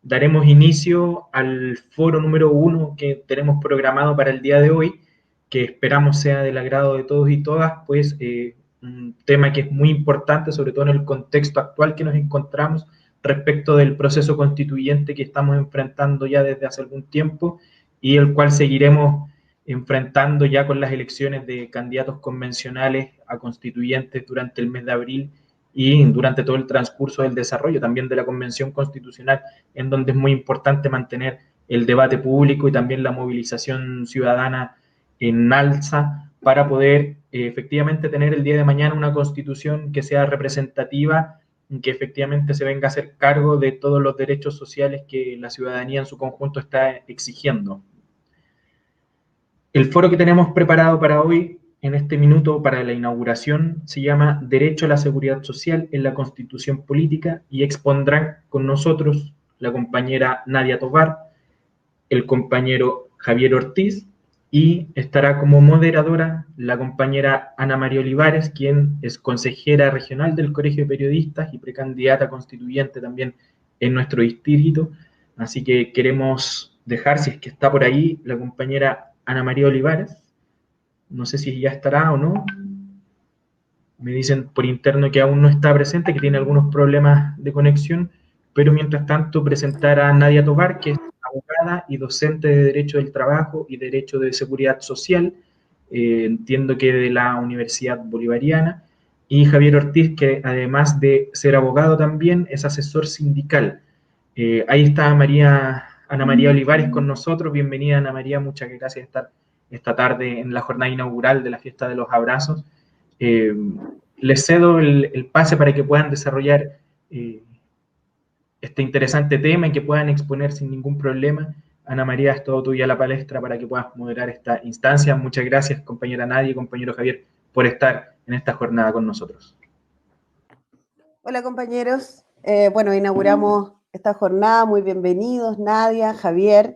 daremos inicio al foro número 1 que tenemos programado para el día de hoy, que esperamos sea del agrado de todos y todas, pues un tema que es muy importante, sobre todo en el contexto actual que nos encontramos respecto del proceso constituyente que estamos enfrentando ya desde hace algún tiempo y el cual seguiremos enfrentando ya con las elecciones de candidatos convencionales a constituyentes durante el mes de abril y durante todo el transcurso del desarrollo también de la Convención Constitucional, en donde es muy importante mantener el debate público y también la movilización ciudadana en alza para poder efectivamente tener el día de mañana una constitución que sea representativa, que efectivamente se venga a hacer cargo de todos los derechos sociales que la ciudadanía en su conjunto está exigiendo. El foro que tenemos preparado para hoy, en este minuto para la inauguración, se llama Derecho a la Seguridad Social en la Constitución Política y expondrán con nosotros la compañera Nadia Tovar, el compañero Javier Ortiz y estará como moderadora la compañera Ana María Olivares, quien es consejera regional del Colegio de Periodistas y precandidata constituyente también en nuestro distrito. Así que queremos dejar, si es que está por ahí, la compañera Ana María Olivares. No sé si ya estará o no. Me dicen por interno que aún no está presente, que tiene algunos problemas de conexión, pero mientras tanto presentar a Nadia Tovar, que es abogada y docente de Derecho del Trabajo y Derecho de Seguridad Social, entiendo que de la Universidad Bolivariana, y Javier Ortiz, que además de ser abogado también es asesor sindical. Ahí está Ana María Olivares con nosotros. Bienvenida, Ana María, muchas gracias por estar esta tarde en la jornada inaugural de la Fiesta de los Abrazos. Les cedo el pase para que puedan desarrollar este interesante tema y que puedan exponer sin ningún problema. Ana María, es todo tuya la palestra para que puedas moderar esta instancia. Muchas gracias, compañera Nadia y compañero Javier, por estar en esta jornada con nosotros. Hola, compañeros. Bueno, inauguramos esta jornada. Muy bienvenidos, Nadia, Javier.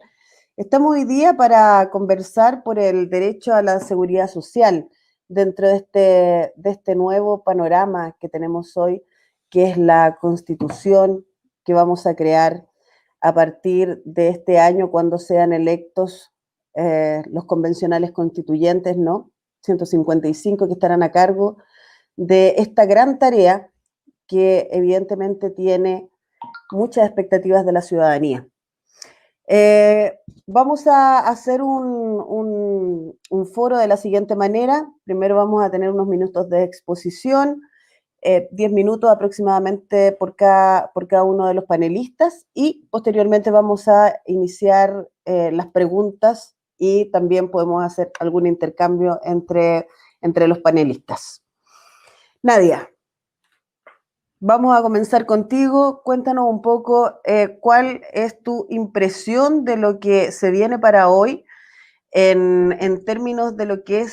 Estamos hoy día para conversar por el derecho a la seguridad social dentro de este nuevo panorama que tenemos hoy, que es la Constitución que vamos a crear a partir de este año cuando sean electos los convencionales constituyentes, ¿no? 155 que estarán a cargo de esta gran tarea que evidentemente tiene muchas expectativas de la ciudadanía. Vamos a hacer un foro de la siguiente manera. Primero vamos a tener unos minutos de exposición, 10 minutos aproximadamente por cada uno de los panelistas y posteriormente vamos a iniciar las preguntas y también podemos hacer algún intercambio entre los panelistas. Nadia, vamos a comenzar contigo. Cuéntanos un poco cuál es tu impresión de lo que se viene para hoy en términos de lo que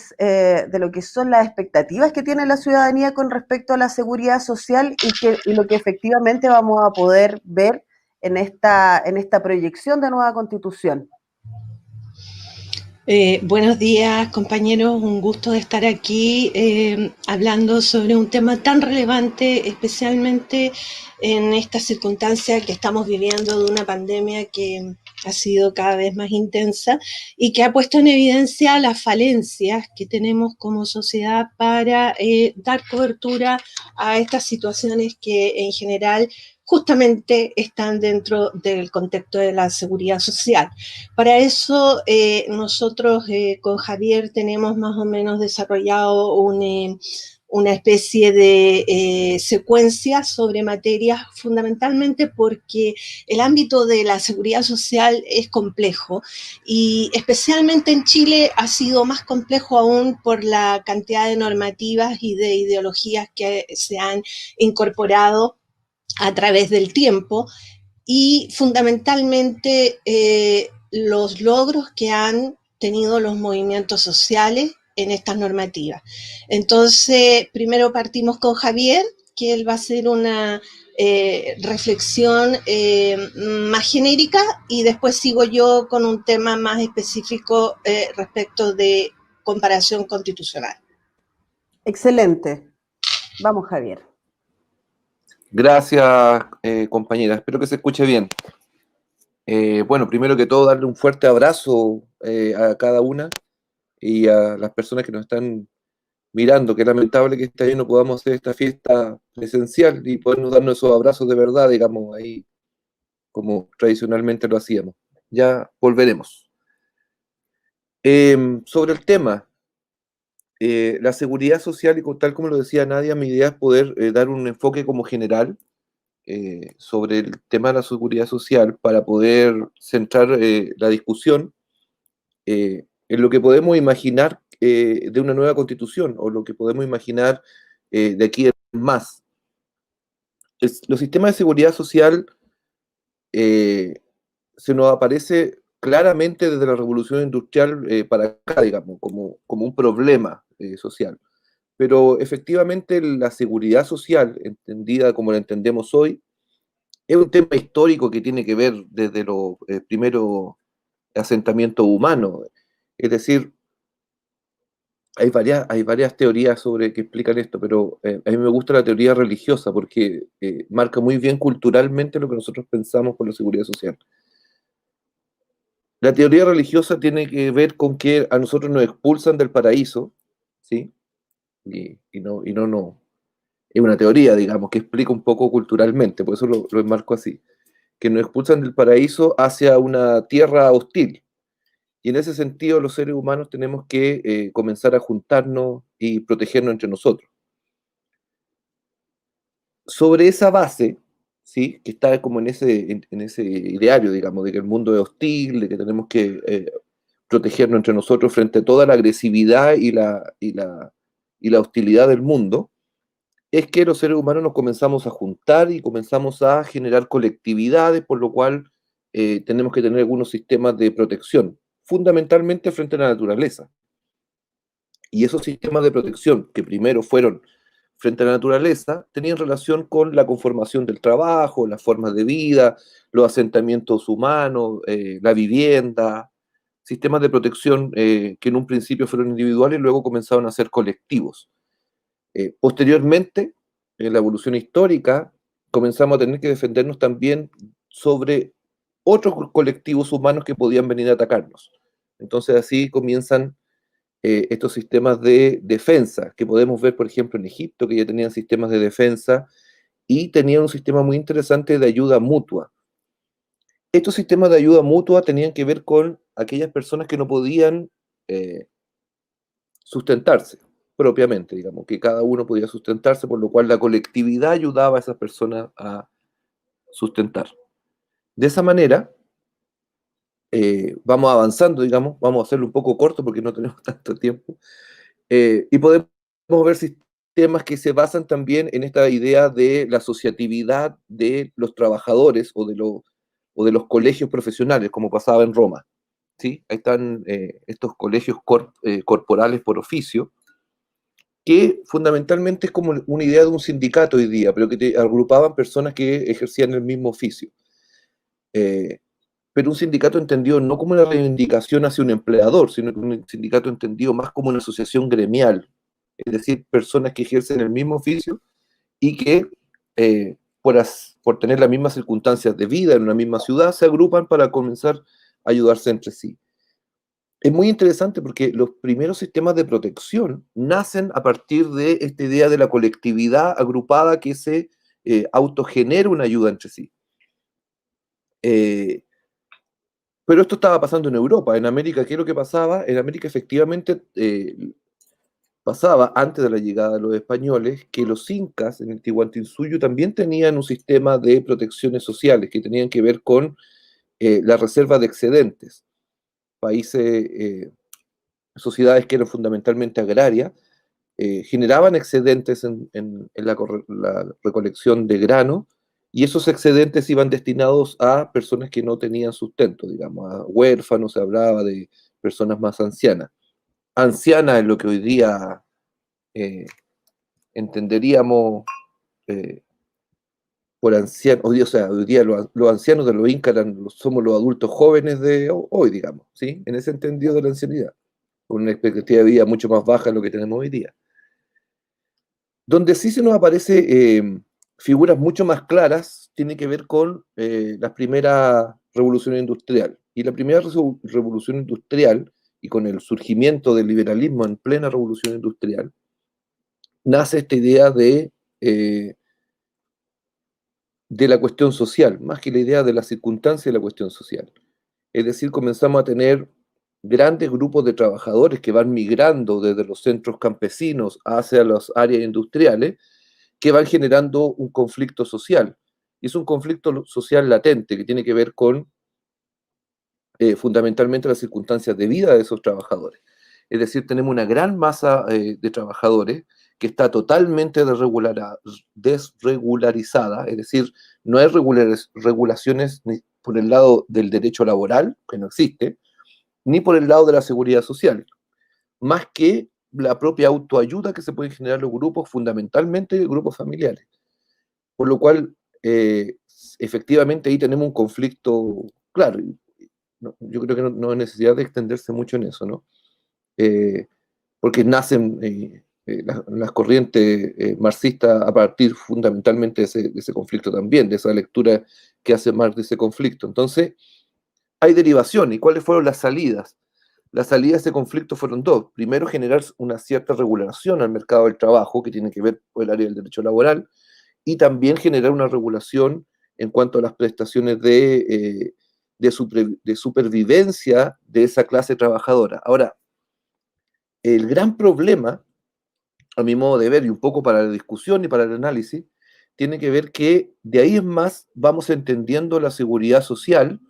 son las expectativas que tiene la ciudadanía con respecto a la seguridad social y lo que efectivamente vamos a poder ver en esta proyección de nueva constitución. Buenos días, compañeros, un gusto de estar aquí hablando sobre un tema tan relevante, especialmente en esta circunstancia que estamos viviendo de una pandemia que ha sido cada vez más intensa y que ha puesto en evidencia las falencias que tenemos como sociedad para dar cobertura a estas situaciones que en general justamente están dentro del contexto de la seguridad social. Para eso nosotros con Javier tenemos más o menos desarrollado una especie de secuencia sobre materias, fundamentalmente porque el ámbito de la seguridad social es complejo y especialmente en Chile ha sido más complejo aún por la cantidad de normativas y de ideologías que se han incorporado a través del tiempo y fundamentalmente los logros que han tenido los movimientos sociales en estas normativas. Entonces, primero partimos con Javier, que él va a hacer una reflexión más genérica y después sigo yo con un tema más específico respecto de comparación constitucional. Excelente. Vamos, Javier. Gracias, compañera. Espero que se escuche bien. Bueno, primero que todo, darle un fuerte abrazo a cada una y a las personas que nos están mirando. Qué lamentable que este año no podamos hacer esta fiesta presencial y podernos darnos esos abrazos de verdad, digamos, ahí como tradicionalmente lo hacíamos. Ya volveremos. Sobre el tema, la seguridad social, y tal como lo decía Nadia, mi idea es poder dar un enfoque como general sobre el tema de la seguridad social para poder centrar la discusión en lo que podemos imaginar de una nueva constitución o lo que podemos imaginar de aquí en más. Los sistemas de seguridad social se nos aparece claramente desde la revolución industrial para acá, digamos, como un problema social. Pero efectivamente la seguridad social, entendida como la entendemos hoy, es un tema histórico que tiene que ver desde los primeros asentamientos humanos. Es decir, hay varias teorías sobre que explican esto, pero a mí me gusta la teoría religiosa porque marca muy bien culturalmente lo que nosotros pensamos por la seguridad social. La teoría religiosa tiene que ver con que a nosotros nos expulsan del paraíso, ¿sí? No. Es una teoría, digamos, que explica un poco culturalmente, por eso lo enmarco así, que nos expulsan del paraíso hacia una tierra hostil. Y en ese sentido, los seres humanos tenemos que comenzar a juntarnos y protegernos entre nosotros. Sobre esa base, ¿sí? Que está como en ese ideario, digamos, de que el mundo es hostil, de que tenemos que protegernos entre nosotros frente a toda la agresividad y la hostilidad del mundo, es que los seres humanos nos comenzamos a juntar y comenzamos a generar colectividades, por lo cual tenemos que tener algunos sistemas de protección, fundamentalmente frente a la naturaleza. Y esos sistemas de protección, que primero fueron frente a la naturaleza, tenían relación con la conformación del trabajo, las formas de vida, los asentamientos humanos, la vivienda, sistemas de protección que en un principio fueron individuales y luego comenzaron a ser colectivos. Posteriormente, en la evolución histórica, comenzamos a tener que defendernos también sobre otros colectivos humanos que podían venir a atacarnos. Entonces así comienzan estos sistemas de defensa, que podemos ver, por ejemplo, en Egipto, que ya tenían sistemas de defensa y tenían un sistema muy interesante de ayuda mutua. Estos sistemas de ayuda mutua tenían que ver con aquellas personas que no podían sustentarse propiamente, digamos, que cada uno podía sustentarse, por lo cual la colectividad ayudaba a esas personas a sustentar. De esa manera, vamos avanzando, digamos, vamos a hacerlo un poco corto porque no tenemos tanto tiempo, y podemos ver sistemas que se basan también en esta idea de la asociatividad de los trabajadores o de los colegios profesionales, como pasaba en Roma. ¿Sí? Ahí están estos colegios corporales por oficio, que fundamentalmente es como una idea de un sindicato hoy día, pero que te agrupaban personas que ejercían el mismo oficio. Pero un sindicato entendido no como una reivindicación hacia un empleador, sino que un sindicato entendido más como una asociación gremial, es decir, personas que ejercen el mismo oficio y que por tener las mismas circunstancias de vida en una misma ciudad, se agrupan para comenzar a ayudarse entre sí. Es muy interesante porque los primeros sistemas de protección nacen a partir de esta idea de la colectividad agrupada que se autogenera una ayuda entre sí. Pero esto estaba pasando en Europa. En América, ¿qué es lo que pasaba? En América efectivamente pasaba, antes de la llegada de los españoles, que los incas en el Tihuantinsuyo también tenían un sistema de protecciones sociales que tenían que ver con la reserva de excedentes. Países, sociedades que eran fundamentalmente agrarias, generaban excedentes en la recolección de grano, y esos excedentes iban destinados a personas que no tenían sustento, digamos, a huérfanos, se hablaba de personas más ancianas. Anciana es lo que hoy día entenderíamos por ancianos, o sea, hoy día los ancianos de los incas somos los adultos jóvenes de hoy, digamos, ¿sí? En ese entendido de la ancianidad, con una expectativa de vida mucho más baja de lo que tenemos hoy día. Donde sí se nos aparece figuras mucho más claras, tiene que ver con las primeras revolución industrial. Y la primera revolución industrial, y con el surgimiento del liberalismo en plena revolución industrial, nace esta idea de la cuestión social, más que la idea de la circunstancia de la cuestión social. Es decir, comenzamos a tener grandes grupos de trabajadores que van migrando desde los centros campesinos hacia las áreas industriales, que van generando un conflicto social. Y es un conflicto social latente que tiene que ver con fundamentalmente las circunstancias de vida de esos trabajadores. Es decir, tenemos una gran masa de trabajadores que está totalmente desregularizada, es decir, no hay regulaciones ni por el lado del derecho laboral, que no existe, ni por el lado de la seguridad social, más que la propia autoayuda que se pueden generar los grupos, fundamentalmente grupos familiares. Por lo cual, efectivamente, ahí tenemos un conflicto claro. Yo creo que no hay necesidad de extenderse mucho en eso, ¿no? Porque nacen las corrientes marxistas a partir fundamentalmente de ese conflicto también, de esa lectura que hace Marx de ese conflicto. Entonces, hay derivaciones. ¿Y cuáles fueron las salidas? Las salidas de ese conflicto fueron dos. Primero, generar una cierta regulación al mercado del trabajo, que tiene que ver con el área del derecho laboral, y también generar una regulación en cuanto a las prestaciones de supervivencia de esa clase trabajadora. Ahora, el gran problema, a mi modo de ver, y un poco para la discusión y para el análisis, tiene que ver que de ahí en más vamos entendiendo la seguridad social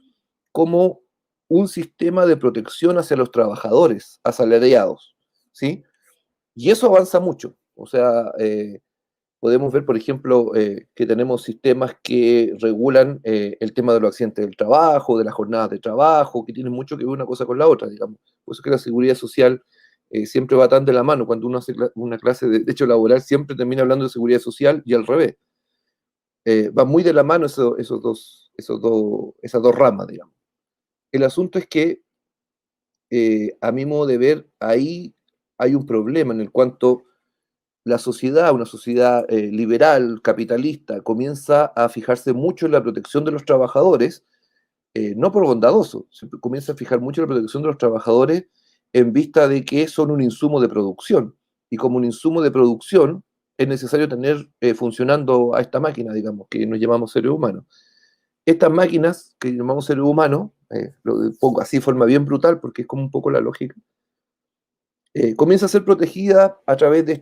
como un sistema de protección hacia los trabajadores asalariados, ¿sí? Y eso avanza mucho. O sea, podemos ver, por ejemplo, que tenemos sistemas que regulan el tema de los accidentes del trabajo, de las jornadas de trabajo, que tienen mucho que ver una cosa con la otra, digamos. Por eso es que la seguridad social siempre va tan de la mano. Cuando uno hace una clase de derecho laboral, siempre termina hablando de seguridad social y al revés. Va muy de la mano esas dos ramas, digamos. El asunto es que, a mi modo de ver, ahí hay un problema en el cuanto la sociedad, una sociedad liberal, capitalista, comienza a fijarse mucho en la protección de los trabajadores, no por bondadoso, comienza a fijar mucho en la protección de los trabajadores en vista de que son un insumo de producción. Y como un insumo de producción, es necesario tener funcionando a esta máquina, digamos, que nos llamamos seres humanos. Estas máquinas que llamamos seres humanos, lo pongo así de forma bien brutal porque es como un poco la lógica, comienza a ser protegida a través de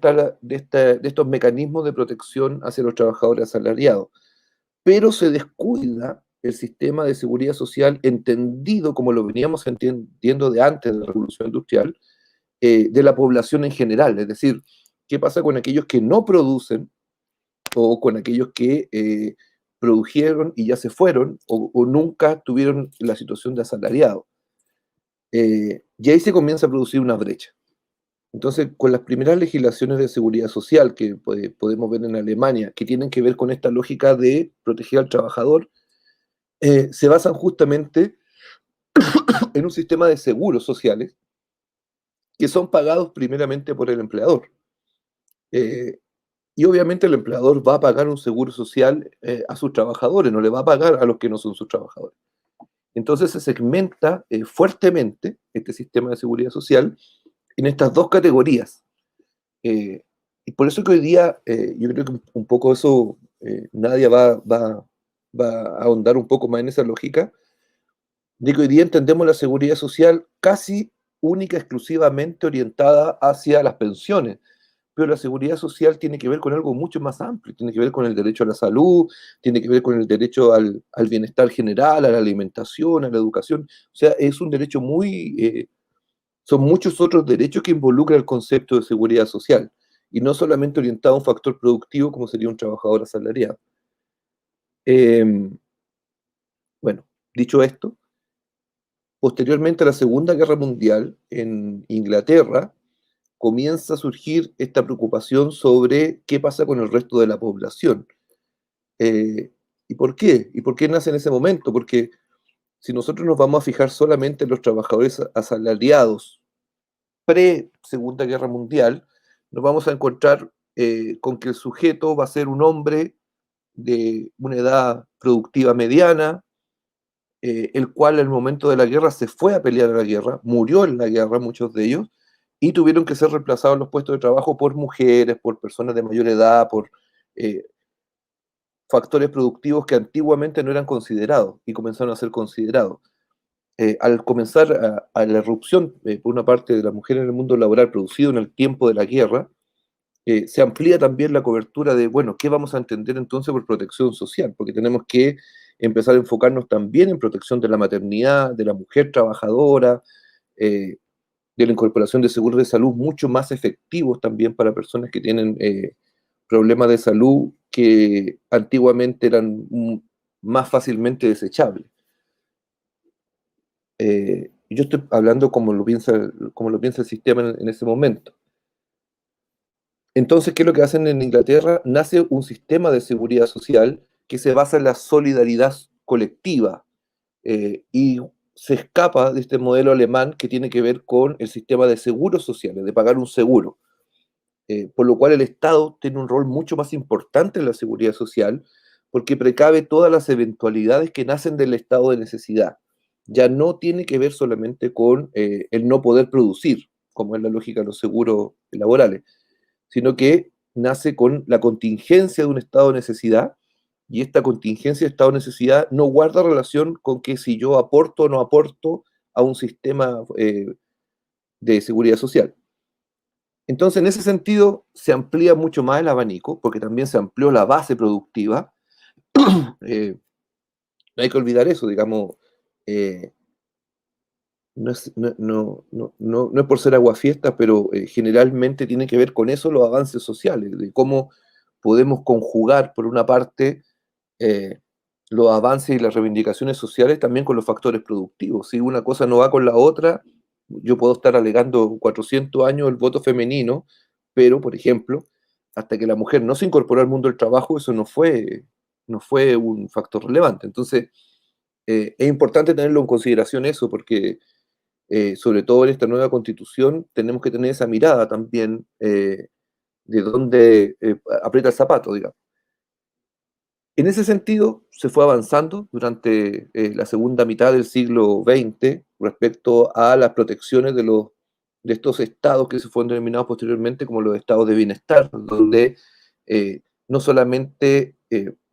estos mecanismos de protección hacia los trabajadores asalariados. Pero se descuida el sistema de seguridad social entendido como lo veníamos entendiendo de antes de la Revolución Industrial, de la población en general. Es decir, ¿qué pasa con aquellos que no producen o con aquellos que produjeron y ya se fueron o nunca tuvieron la situación de asalariado? Y ahí se comienza a producir una brecha. Entonces, con las primeras legislaciones de seguridad social que podemos ver en Alemania, que tienen que ver con esta lógica de proteger al trabajador, se basan justamente en un sistema de seguros sociales que son pagados primeramente por el empleador. Y obviamente el empleador va a pagar un seguro social a sus trabajadores, no le va a pagar a los que no son sus trabajadores. Entonces se segmenta fuertemente este sistema de seguridad social en estas dos categorías. Y por eso que hoy día, yo creo que un poco eso, Nadia va a ahondar un poco más en esa lógica, de que hoy día entendemos la seguridad social casi única, exclusivamente orientada hacia las pensiones, pero la seguridad social tiene que ver con algo mucho más amplio, tiene que ver con el derecho a la salud, tiene que ver con el derecho al bienestar general, a la alimentación, a la educación, o sea, es un derecho son muchos otros derechos que involucran el concepto de seguridad social, y no solamente orientado a un factor productivo como sería un trabajador asalariado. Bueno, dicho esto, posteriormente a la Segunda Guerra Mundial, en Inglaterra, comienza a surgir esta preocupación sobre qué pasa con el resto de la población. ¿Y por qué? ¿Y por qué nace en ese momento? Porque si nosotros nos vamos a fijar solamente en los trabajadores asalariados pre-Segunda Guerra Mundial, nos vamos a encontrar con que el sujeto va a ser un hombre de una edad productiva mediana, el cual al momento de la guerra se fue a pelear a la guerra, murió en la guerra muchos de ellos, y tuvieron que ser reemplazados en los puestos de trabajo por mujeres, por personas de mayor edad, por factores productivos que antiguamente no eran considerados y comenzaron a ser considerados. Al comenzar a la irrupción, por una parte, de la mujer en el mundo laboral producido en el tiempo de la guerra, se amplía también la cobertura de, bueno, ¿qué vamos a entender entonces por protección social? Porque tenemos que empezar a enfocarnos también en protección de la maternidad, de la mujer trabajadora, de la incorporación de seguros de salud mucho más efectivos también para personas que tienen problemas de salud que antiguamente eran más fácilmente desechables. Yo estoy hablando como lo piensa el sistema en ese momento. Entonces, ¿qué es lo que hacen en Inglaterra? Nace un sistema de seguridad social que se basa en la solidaridad colectiva y se escapa de este modelo alemán que tiene que ver con el sistema de seguros sociales, de pagar un seguro. Por lo cual el Estado tiene un rol mucho más importante en la seguridad social porque precave todas las eventualidades que nacen del estado de necesidad. Ya no tiene que ver solamente con el no poder producir, como es la lógica de los seguros laborales, sino que nace con la contingencia de un estado de necesidad, y esta contingencia de estado de necesidad no guarda relación con que si yo aporto o no aporto a un sistema de seguridad social. Entonces, en ese sentido, se amplía mucho más el abanico, porque también se amplió la base productiva. No hay que olvidar eso, digamos, no es por ser aguafiestas, pero generalmente tiene que ver con eso los avances sociales, de cómo podemos conjugar, por una parte, los avances y las reivindicaciones sociales también con los factores productivos. Si una cosa no va con la otra, yo puedo estar alegando 400 años el voto femenino, pero, por ejemplo, hasta que la mujer no se incorporó al mundo del trabajo, eso no fue un factor relevante. Entonces, es importante tenerlo en consideración eso, porque sobre todo en esta nueva constitución tenemos que tener esa mirada también de dónde aprieta el zapato, digamos. En ese sentido, se fue avanzando durante la segunda mitad del siglo XX respecto a las protecciones de estos estados que se fueron denominados posteriormente como los estados de bienestar, donde no solamente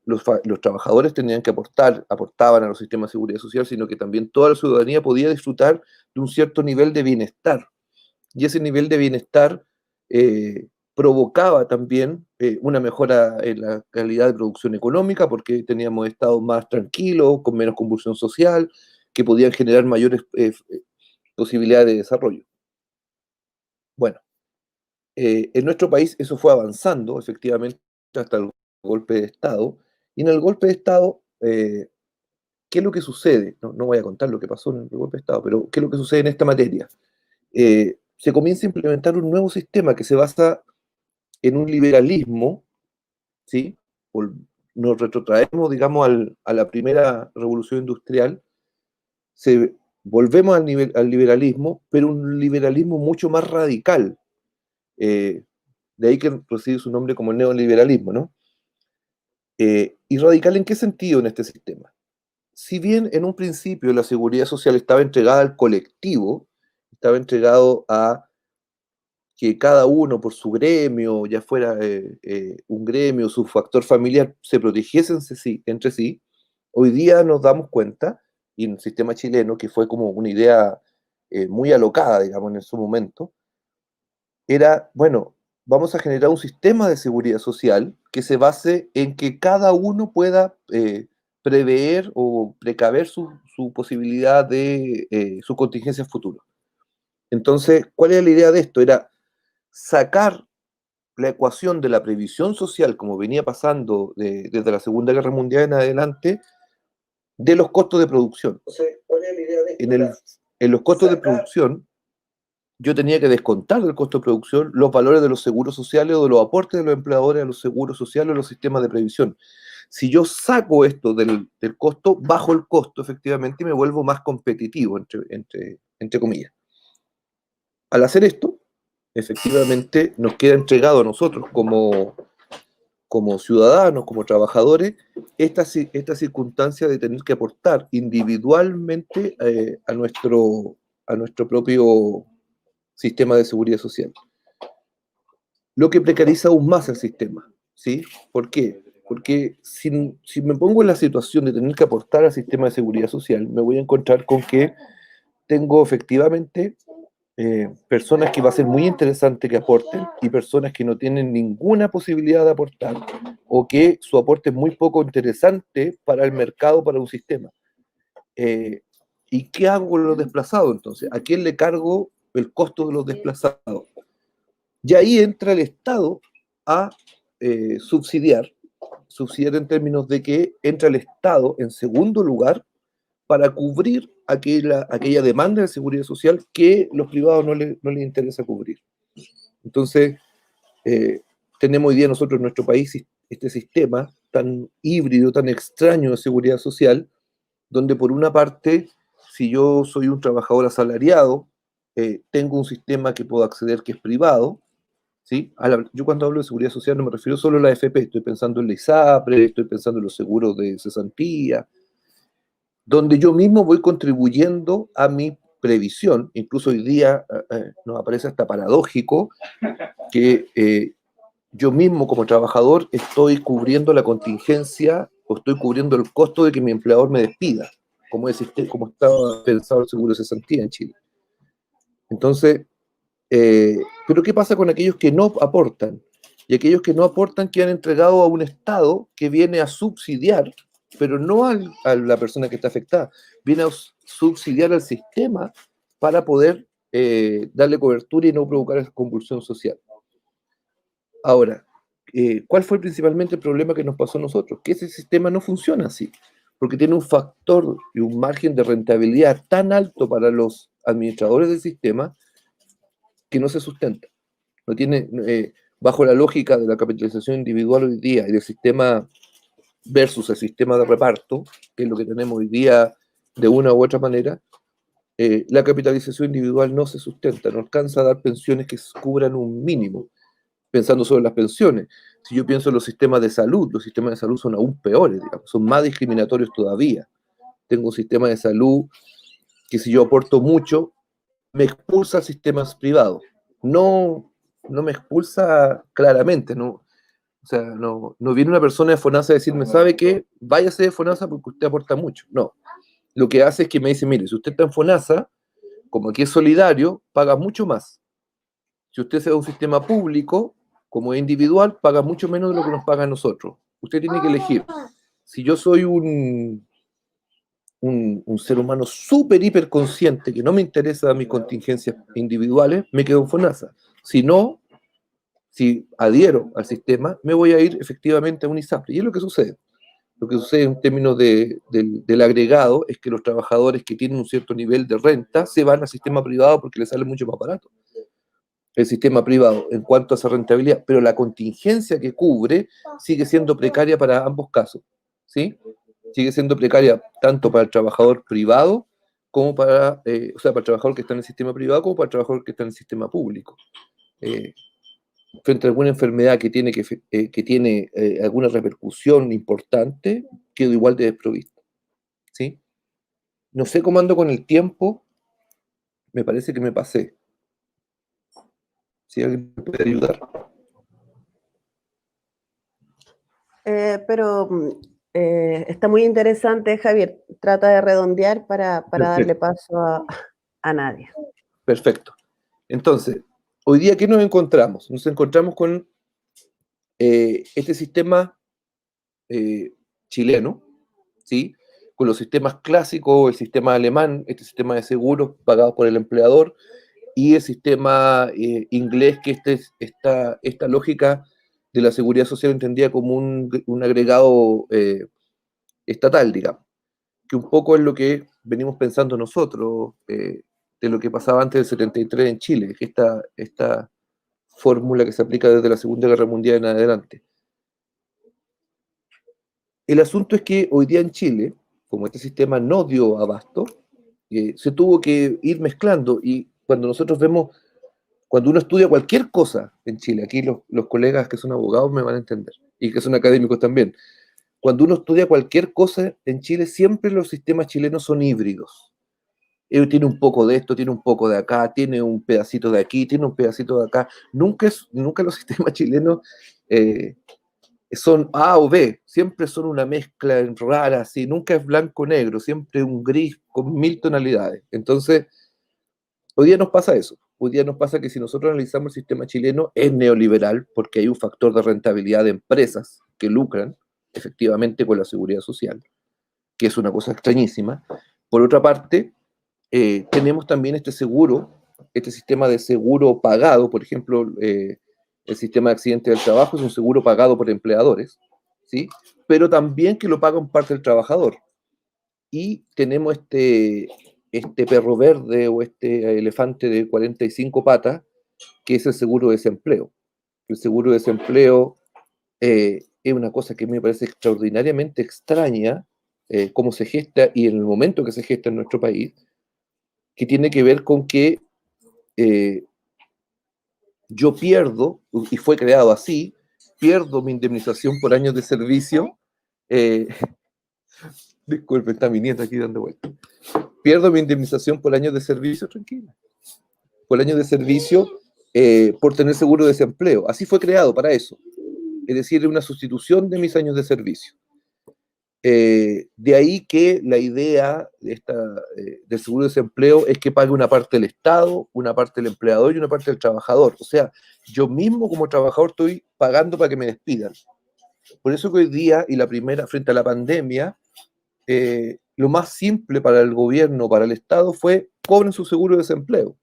los trabajadores tenían que aportaban a los sistemas de seguridad social, sino que también toda la ciudadanía podía disfrutar de un cierto nivel de bienestar. Y ese nivel de bienestar provocaba también una mejora en la calidad de producción económica, porque teníamos estados más tranquilos, con menos convulsión social, que podían generar mayores posibilidades de desarrollo. Bueno, en nuestro país eso fue avanzando, efectivamente, hasta el golpe de Estado, y en el golpe de Estado, ¿qué es lo que sucede? No voy a contar lo que pasó en el golpe de Estado, pero ¿qué es lo que sucede en esta materia? Se comienza a implementar un nuevo sistema que se basa en un liberalismo, ¿sí? Nos retrotraemos, digamos, a la primera revolución industrial, volvemos al liberalismo, pero un liberalismo mucho más radical. De ahí que recibe su nombre como el neoliberalismo, ¿no? ¿Y radical en qué sentido en este sistema? Si bien en un principio la seguridad social estaba entregada al colectivo, estaba entregado a que cada uno por su gremio, ya fuera un gremio, su factor familiar, se protegiesen entre sí, hoy día nos damos cuenta, y en el sistema chileno, que fue como una idea muy alocada, digamos, en su momento, era, bueno, vamos a generar un sistema de seguridad social que se base en que cada uno pueda prever o precaver su posibilidad de su contingencia futura. Entonces, ¿cuál era la idea de esto? Era sacar la ecuación de la previsión social, como venía pasando desde la Segunda Guerra Mundial en adelante, de los costos de producción. O sea, ¿cuál es la idea de esto? En los costos de producción, yo tenía que descontar del costo de producción los valores de los seguros sociales o de los aportes de los empleadores a los seguros sociales o los sistemas de previsión. Si yo saco esto del costo, bajo el costo efectivamente y me vuelvo más competitivo, entre comillas. Al hacer esto, efectivamente nos queda entregado a nosotros como como ciudadanos, como trabajadores, esta circunstancia de tener que aportar individualmente a nuestro propio sistema de seguridad social. Lo que precariza aún más el sistema, ¿sí? ¿Por qué? Porque si me pongo en la situación de tener que aportar al sistema de seguridad social, me voy a encontrar con que tengo efectivamente personas que va a ser muy interesante que aporten y personas que no tienen ninguna posibilidad de aportar o que su aporte es muy poco interesante para el mercado, para un sistema. ¿Y qué hago con los desplazados entonces? ¿A quién le cargo el costo de los desplazados? Y ahí entra el Estado a subsidiar en términos de que entra el Estado en segundo lugar para cubrir aquella demanda de seguridad social que los privados no les interesa cubrir. Entonces, tenemos hoy día nosotros en nuestro país este sistema tan híbrido, tan extraño de seguridad social, donde por una parte, si yo soy un trabajador asalariado, tengo un sistema que puedo acceder que es privado, ¿sí? Yo cuando hablo de seguridad social no me refiero solo a la AFP, estoy pensando en la ISAPRE, estoy pensando en los seguros de cesantía, donde yo mismo voy contribuyendo a mi previsión. Incluso hoy día nos aparece hasta paradójico que yo mismo como trabajador estoy cubriendo la contingencia o estoy cubriendo el costo de que mi empleador me despida, como estaba pensado el seguro de cesantía en Chile. Entonces, pero ¿qué pasa con aquellos que no aportan? Y aquellos que no aportan quedan entregados a un Estado que viene a subsidiar, pero no a la persona que está afectada, viene a subsidiar al sistema para poder darle cobertura y no provocar esa convulsión social. Ahora, ¿cuál fue principalmente el problema que nos pasó a nosotros? Que ese sistema no funciona así, porque tiene un factor y un margen de rentabilidad tan alto para los administradores del sistema que no se sustenta. No tiene, bajo la lógica de la capitalización individual hoy día y del sistema versus el sistema de reparto, que es lo que tenemos hoy día de una u otra manera, la capitalización individual no se sustenta, no alcanza a dar pensiones que cubran un mínimo. Pensando sobre las pensiones, si yo pienso en los sistemas de salud son aún peores, digamos, son más discriminatorios todavía. Tengo un sistema de salud que si yo aporto mucho, me expulsa a sistemas privados. No me expulsa claramente, ¿no? O sea, no viene una persona de FONASA a decirme, ¿sabe qué? Váyase de FONASA porque usted aporta mucho. No. Lo que hace es que me dice, mire, si usted está en FONASA, como aquí es solidario, paga mucho más. Si usted se da un sistema público, como es individual, paga mucho menos de lo que nos paga a nosotros. Usted tiene que elegir. Si yo soy un ser humano súper, hiper consciente, que no me interesa mis contingencias individuales, me quedo en FONASA. Si no, si adhiero al sistema, me voy a ir efectivamente a un ISAPRE. Y es lo que sucede. Lo que sucede en términos del agregado es que los trabajadores que tienen un cierto nivel de renta se van al sistema privado porque les sale mucho más barato el sistema privado en cuanto a esa rentabilidad, pero la contingencia que cubre sigue siendo precaria para ambos casos, ¿sí? Sigue siendo precaria tanto para el trabajador privado como para el trabajador que está en el sistema privado como para el trabajador que está en el sistema público. Frente a alguna enfermedad que tiene alguna repercusión importante, quedo igual de desprovisto, ¿sí? No sé cómo ando con el tiempo, me parece que me pasé. Si alguien me puede ayudar. Pero está muy interesante, Javier. Trata de redondear para darle paso a Nadia. Perfecto. Entonces, hoy día, ¿qué nos encontramos? Nos encontramos con este sistema chileno, ¿sí? Con los sistemas clásicos, el sistema alemán, este sistema de seguros pagados por el empleador, y el sistema inglés, que esta lógica de la seguridad social entendida como un agregado estatal, digamos, que un poco es lo que venimos pensando nosotros de lo que pasaba antes del 73 en Chile, que esta fórmula que se aplica desde la Segunda Guerra Mundial en adelante. El asunto es que hoy día en Chile, como este sistema no dio abasto, se tuvo que ir mezclando, y cuando uno estudia cualquier cosa en Chile, aquí los colegas que son abogados me van a entender, y que son académicos también. Cuando uno estudia cualquier cosa en Chile, siempre los sistemas chilenos son híbridos. Tiene un poco de esto, tiene un poco de acá, tiene un pedacito de aquí, tiene un pedacito de acá. Nunca los sistemas chilenos son A o B, siempre son una mezcla rara, así, nunca es blanco-negro, siempre un gris con 1000 tonalidades. Entonces, hoy día nos pasa eso. Hoy día nos pasa que si nosotros analizamos el sistema chileno, es neoliberal porque hay un factor de rentabilidad de empresas que lucran efectivamente con la seguridad social, que es una cosa extrañísima. Por otra parte, tenemos también este sistema de seguro pagado, por ejemplo, el sistema de accidentes del trabajo es un seguro pagado por empleadores, ¿sí? Pero también que lo paga en parte el trabajador. Y tenemos este perro verde o este elefante de 45 patas, que es el seguro de desempleo. El seguro de desempleo es una cosa que me parece extraordinariamente extraña, cómo se gesta y en el momento que se gesta en nuestro país, que tiene que ver con que yo pierdo, y fue creado así, pierdo mi indemnización por años de servicio. Disculpen, está mi nieta aquí dando vueltas. Pierdo mi indemnización por años de servicio, tranquila. Por años de servicio, por tener seguro de desempleo. Así fue creado para eso. Es decir, una sustitución de mis años de servicio. De ahí que la idea del seguro de desempleo es que pague una parte del Estado, una parte del empleador y una parte del trabajador. O sea, yo mismo como trabajador estoy pagando para que me despidan. Por eso que hoy día, frente a la pandemia, lo más simple para el gobierno, para el Estado, fue cobren su seguro de desempleo.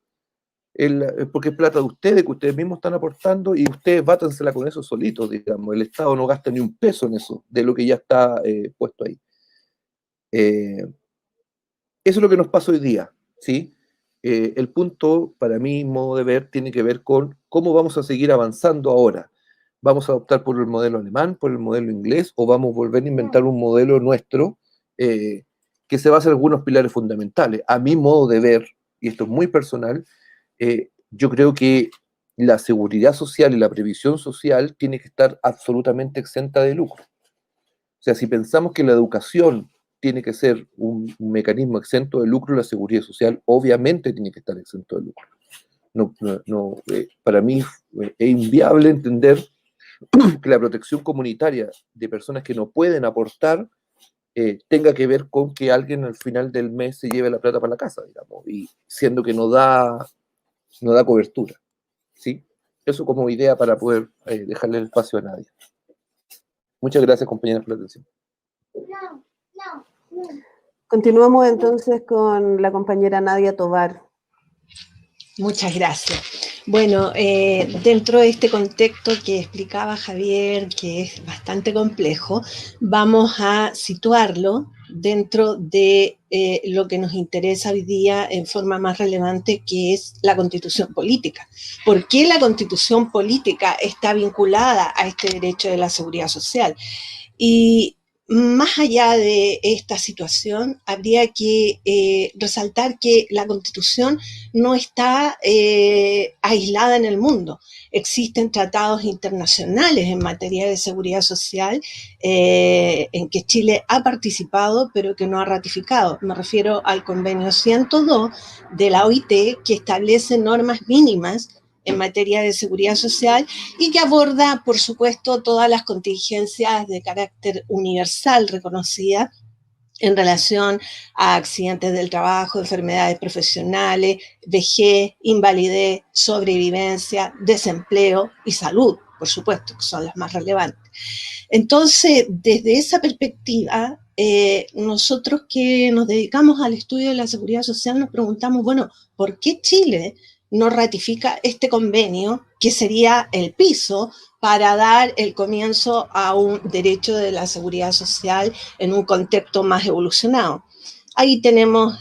Porque es plata de ustedes, que ustedes mismos están aportando y ustedes bátansela con eso solitos, digamos. El Estado no gasta ni un peso en eso, de lo que ya está puesto ahí. Eso es lo que nos pasa hoy día, ¿sí? El punto, para mi modo de ver, tiene que ver con cómo vamos a seguir avanzando ahora. ¿Vamos a optar por el modelo alemán, por el modelo inglés, o vamos a volver a inventar un modelo nuestro que se basa en algunos pilares fundamentales? A mi modo de ver, y esto es muy personal, yo creo que la seguridad social y la previsión social tiene que estar absolutamente exenta de lucro. O sea, si pensamos que la educación tiene que ser un mecanismo exento de lucro, la seguridad social obviamente tiene que estar exento de lucro. Para mí es inviable entender que la protección comunitaria de personas que no pueden aportar tenga que ver con que alguien al final del mes se lleve la plata para la casa, digamos, y siendo que no da cobertura, ¿sí? Eso como idea para poder dejarle el espacio a nadie. Muchas gracias, compañeros, por la atención. Continuamos entonces con la compañera Nadia Tovar. Muchas gracias. Bueno, dentro de este contexto que explicaba Javier, que es bastante complejo, vamos a situarlo dentro de lo que nos interesa hoy día en forma más relevante, que es la Constitución política. ¿Por qué la Constitución política está vinculada a este derecho de la seguridad social? Y más allá de esta situación, habría que resaltar que la Constitución no está aislada en el mundo. Existen tratados internacionales en materia de seguridad social en que Chile ha participado, pero que no ha ratificado. Me refiero al convenio 102 de la OIT, que establece normas mínimas en materia de seguridad social y que aborda, por supuesto, todas las contingencias de carácter universal reconocidas en relación a accidentes del trabajo, enfermedades profesionales, vejez, invalidez, sobrevivencia, desempleo y salud, por supuesto, que son las más relevantes. Entonces, desde esa perspectiva, nosotros que nos dedicamos al estudio de la seguridad social nos preguntamos, bueno, ¿por qué Chile no ratifica este convenio, que sería el piso para dar el comienzo a un derecho de la seguridad social en un contexto más evolucionado? Ahí tenemos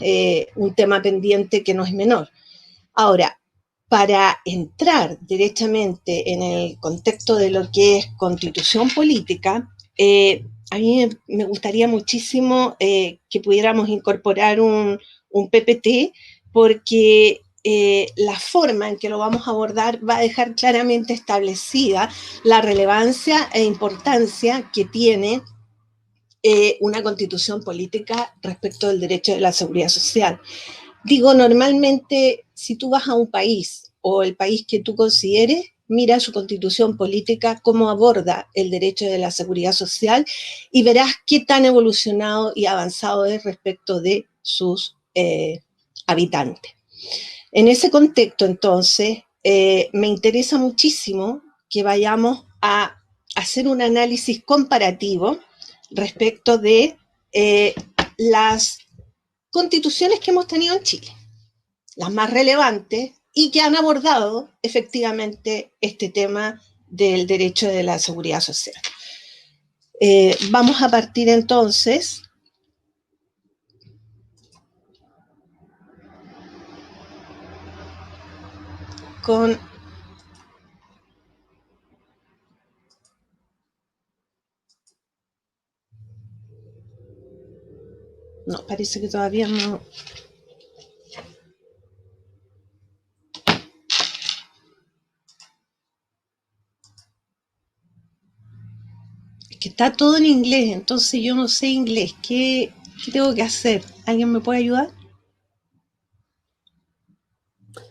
un tema pendiente que no es menor. Ahora, para entrar directamente en el contexto de lo que es constitución política, a mí me gustaría muchísimo que pudiéramos incorporar un PPT, porque la forma en que lo vamos a abordar va a dejar claramente establecida la relevancia e importancia que tiene una constitución política respecto del derecho de la seguridad social. Digo, normalmente, si tú vas a un país o el país que tú consideres, mira su constitución política, cómo aborda el derecho de la seguridad social y verás qué tan evolucionado y avanzado es respecto de sus habitantes. En ese contexto, entonces, me interesa muchísimo que vayamos a hacer un análisis comparativo respecto de las constituciones que hemos tenido en Chile, las más relevantes y que han abordado efectivamente este tema del derecho de la seguridad social. Vamos a partir entonces con no, parece que todavía no. Es que está todo en inglés, entonces yo no sé inglés. ¿Qué tengo que hacer? ¿Alguien me puede ayudar?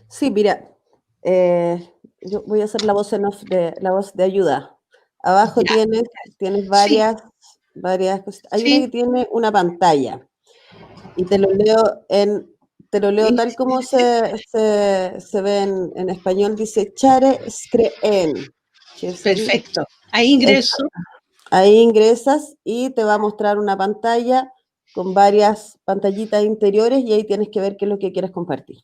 Sí, mira, yo voy a hacer la voz de ayuda. Abajo Ya. tienes varias cosas. Hay una que tiene una pantalla y te lo leo tal como se ve en español, dice Chare Screen. Perfecto. Ahí ingreso. Ahí ingresas y te va a mostrar una pantalla con varias pantallitas interiores y ahí tienes que ver qué es lo que quieres compartir.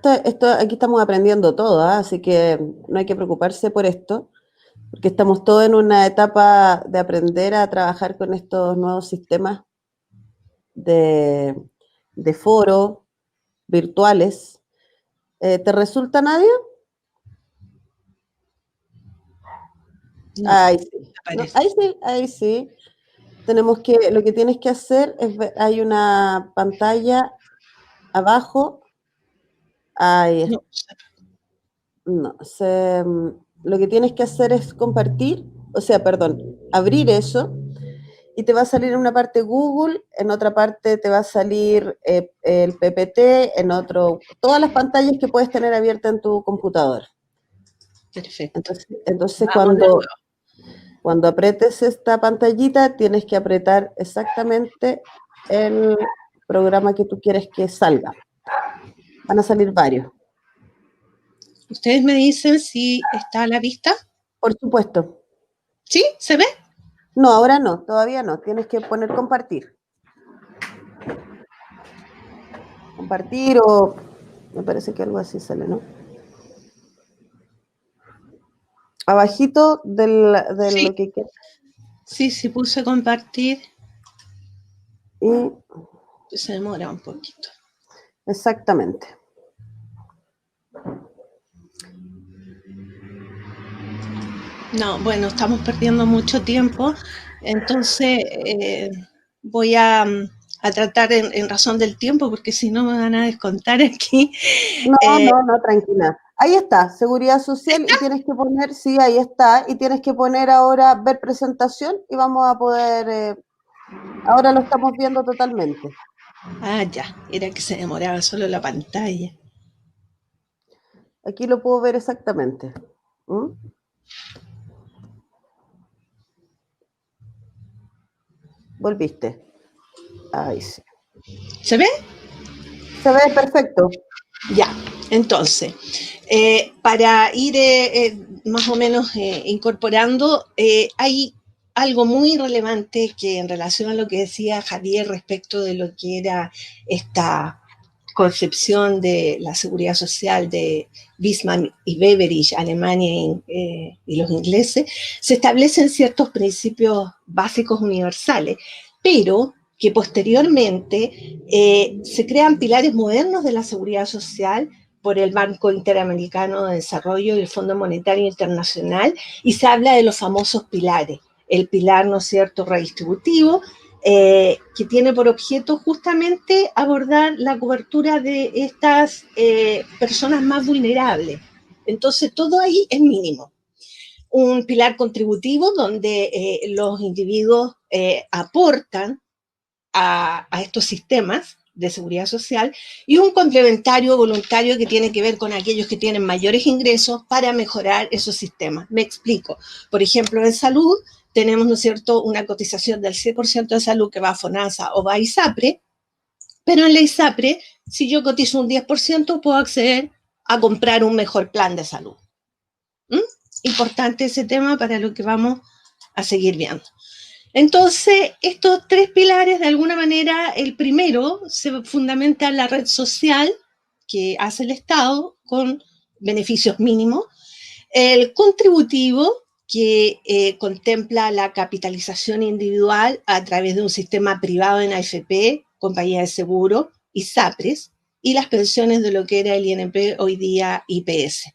Aquí estamos aprendiendo todo, ¿eh? Así que no hay que preocuparse por esto, porque estamos todos en una etapa de aprender a trabajar con estos nuevos sistemas de foro virtuales. ¿Te resulta, Nadia? No, ahí sí. No, ahí sí. Lo que tienes que hacer es ver, hay una pantalla abajo. Ahí lo que tienes que hacer es abrir eso y te va a salir en una parte Google, en otra parte te va a salir el PPT, en otro, todas las pantallas que puedes tener abiertas en tu computador. Perfecto. Entonces cuando apretes esta pantallita, tienes que apretar exactamente el programa que tú quieres que salga. Van a salir varios. ¿Ustedes me dicen si está a la vista? Por supuesto. ¿Sí? ¿Se ve? No, ahora no, todavía no. Tienes que poner compartir. Compartir o... Me parece que algo así sale, ¿no? Abajito de lo que quieras. Sí, puse compartir. Y... Se demora un poquito. Exactamente. No, bueno, estamos perdiendo mucho tiempo, entonces voy a tratar en razón del tiempo, porque si no me van a descontar aquí. No, tranquila. Ahí está, seguridad social, y tienes que poner, sí, ahí está, y tienes que poner ahora ver presentación y vamos a poder, ahora lo estamos viendo totalmente. Ah, ya, era que se demoraba solo la pantalla. Aquí lo puedo ver exactamente. ¿Mm? Volviste. Ahí sí. ¿Se ve? Se ve perfecto. Ya, entonces, para ir más o menos incorporando, hay algo muy relevante que en relación a lo que decía Javier respecto de lo que era esta concepción de la seguridad social de Bismarck y Beveridge, Alemania y los ingleses, se establecen ciertos principios básicos universales, pero que posteriormente se crean pilares modernos de la seguridad social por el Banco Interamericano de Desarrollo y el Fondo Monetario Internacional, y se habla de los famosos pilares. El pilar, ¿no es cierto?, redistributivo, que tiene por objeto justamente abordar la cobertura de estas personas más vulnerables. Entonces, todo ahí es mínimo. Un pilar contributivo donde los individuos aportan a estos sistemas de seguridad social, y un complementario voluntario que tiene que ver con aquellos que tienen mayores ingresos para mejorar esos sistemas. Me explico. Por ejemplo, en salud tenemos, ¿no es cierto?, una cotización del 100% de salud que va a FONASA o va a ISAPRE, pero en la ISAPRE, si yo cotizo un 10%, puedo acceder a comprar un mejor plan de salud. Importante ese tema para lo que vamos a seguir viendo. Entonces, estos tres pilares, de alguna manera, el primero se fundamenta en la red social que hace el Estado con beneficios mínimos, el contributivo, que contempla la capitalización individual a través de un sistema privado en AFP, compañía de seguro y SAPRES, y las pensiones de lo que era el INP, hoy día IPS,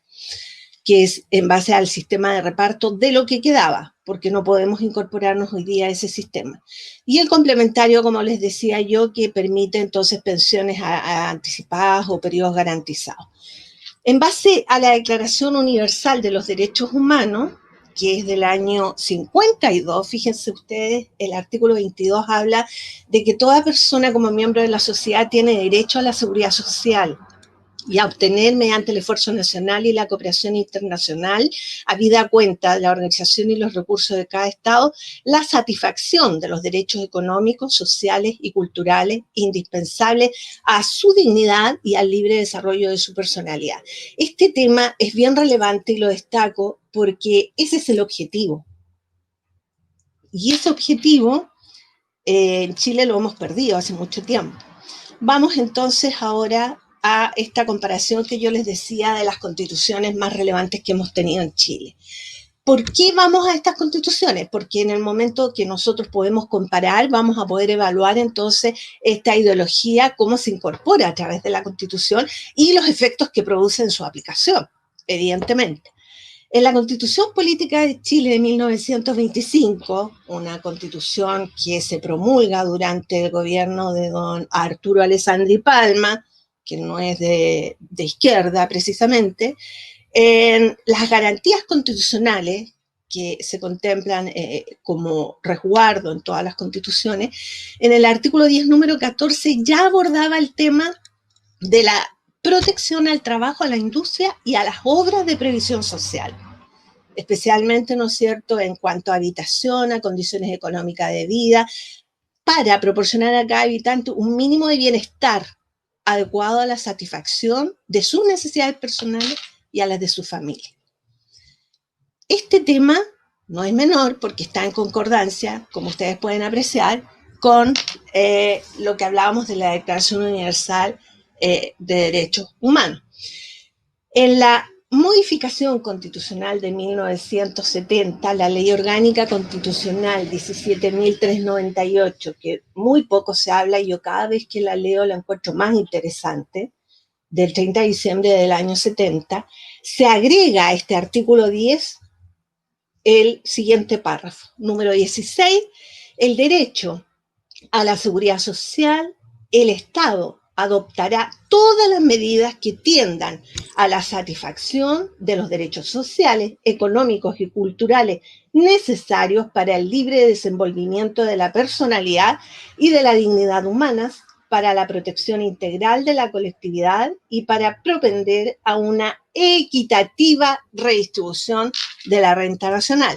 que es en base al sistema de reparto de lo que quedaba, porque no podemos incorporarnos hoy día a ese sistema. Y el complementario, como les decía yo, que permite entonces pensiones anticipadas o periodos garantizados. En base a la Declaración Universal de los Derechos Humanos, que es del año 52, fíjense ustedes, el artículo 22 habla de que toda persona como miembro de la sociedad tiene derecho a la seguridad social y a obtener mediante el esfuerzo nacional y la cooperación internacional, habida cuenta de la organización y los recursos de cada Estado, la satisfacción de los derechos económicos, sociales y culturales indispensables a su dignidad y al libre desarrollo de su personalidad. Este tema es bien relevante y lo destaco porque ese es el objetivo. Y ese objetivo en Chile lo hemos perdido hace mucho tiempo. Vamos entonces ahora a esta comparación que yo les decía de las constituciones más relevantes que hemos tenido en Chile. ¿Por qué vamos a estas constituciones? Porque en el momento que nosotros podemos comparar, vamos a poder evaluar entonces esta ideología, cómo se incorpora a través de la Constitución y los efectos que produce en su aplicación, evidentemente. En la Constitución Política de Chile de 1925, una constitución que se promulga durante el gobierno de don Arturo Alessandri Palma, que no es de izquierda precisamente, en las garantías constitucionales que se contemplan como resguardo en todas las constituciones, en el artículo 10, número 14, ya abordaba el tema de la protección al trabajo, a la industria y a las obras de previsión social, especialmente, ¿no es cierto?, en cuanto a habitación, a condiciones económicas de vida, para proporcionar a cada habitante un mínimo de bienestar adecuado a la satisfacción de sus necesidades personales y a las de su familia. Este tema no es menor porque está en concordancia, como ustedes pueden apreciar, con lo que hablábamos de la Declaración Universal de Derechos Humanos. En la modificación constitucional de 1970, la Ley Orgánica Constitucional 17.398, que muy poco se habla y yo cada vez que la leo la encuentro más interesante, del 30 de diciembre del año 70, se agrega a este artículo 10 el siguiente párrafo, número 16, el derecho a la seguridad social, el Estado adoptará todas las medidas que tiendan a la satisfacción de los derechos sociales, económicos y culturales necesarios para el libre desenvolvimiento de la personalidad y de la dignidad humanas, para la protección integral de la colectividad y para propender a una equitativa redistribución de la renta nacional.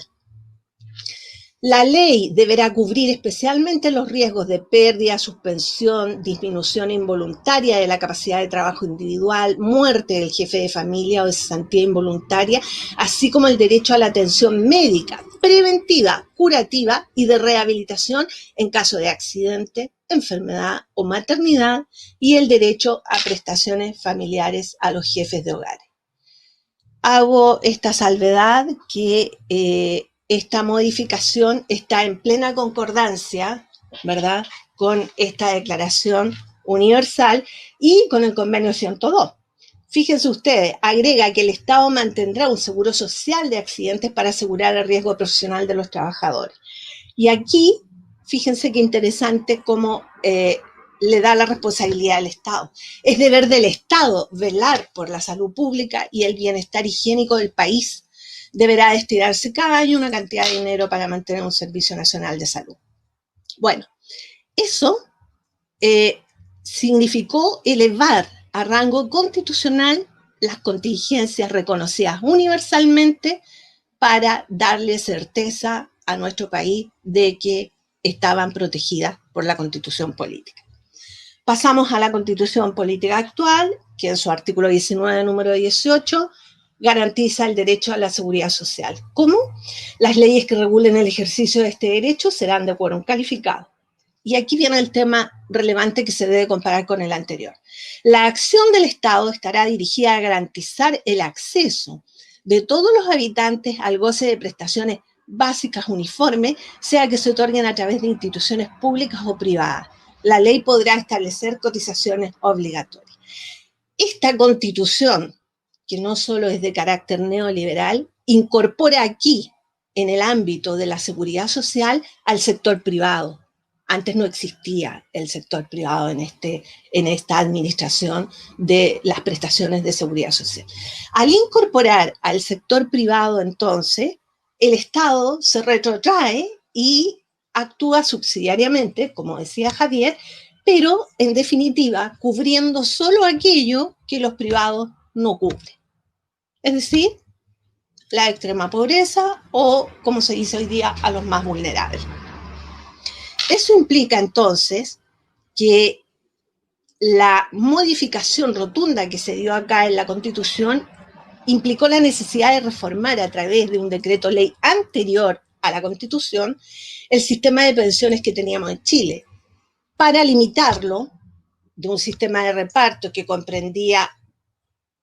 La ley deberá cubrir especialmente los riesgos de pérdida, suspensión, disminución involuntaria de la capacidad de trabajo individual, muerte del jefe de familia o de cesantía involuntaria, así como el derecho a la atención médica, preventiva, curativa y de rehabilitación en caso de accidente, enfermedad o maternidad, y el derecho a prestaciones familiares a los jefes de hogares. Hago esta salvedad que esta modificación está en plena concordancia, ¿verdad?, con esta Declaración Universal y con el Convenio 102. Fíjense ustedes, agrega que el Estado mantendrá un seguro social de accidentes para asegurar el riesgo profesional de los trabajadores. Y aquí fíjense qué interesante cómo le da la responsabilidad al Estado. Es deber del Estado velar por la salud pública y el bienestar higiénico del país. Deberá destinarse cada año una cantidad de dinero para mantener un Servicio Nacional de Salud. Bueno, eso significó elevar a rango constitucional las contingencias reconocidas universalmente para darle certeza a nuestro país de que estaban protegidas por la Constitución política. Pasamos a la Constitución política actual, que en su artículo 19, número 18, garantiza el derecho a la seguridad social. ¿Cómo? Las leyes que regulen el ejercicio de este derecho serán de quórum calificado. Y aquí viene el tema relevante que se debe comparar con el anterior. La acción del Estado estará dirigida a garantizar el acceso de todos los habitantes al goce de prestaciones básicas uniformes, sea que se otorguen a través de instituciones públicas o privadas. La ley podrá establecer cotizaciones obligatorias. Esta Constitución, que no solo es de carácter neoliberal, incorpora aquí, en el ámbito de la seguridad social, al sector privado. Antes no existía el sector privado en esta administración de las prestaciones de seguridad social. Al incorporar al sector privado, entonces, el Estado se retrotrae y actúa subsidiariamente, como decía Javier, pero en definitiva cubriendo solo aquello que los privados no cubren. Es decir, la extrema pobreza o, como se dice hoy día, a los más vulnerables. Eso implica entonces que la modificación rotunda que se dio acá en la Constitución implicó la necesidad de reformar a través de un decreto ley anterior a la Constitución el sistema de pensiones que teníamos en Chile, para limitarlo de un sistema de reparto que comprendía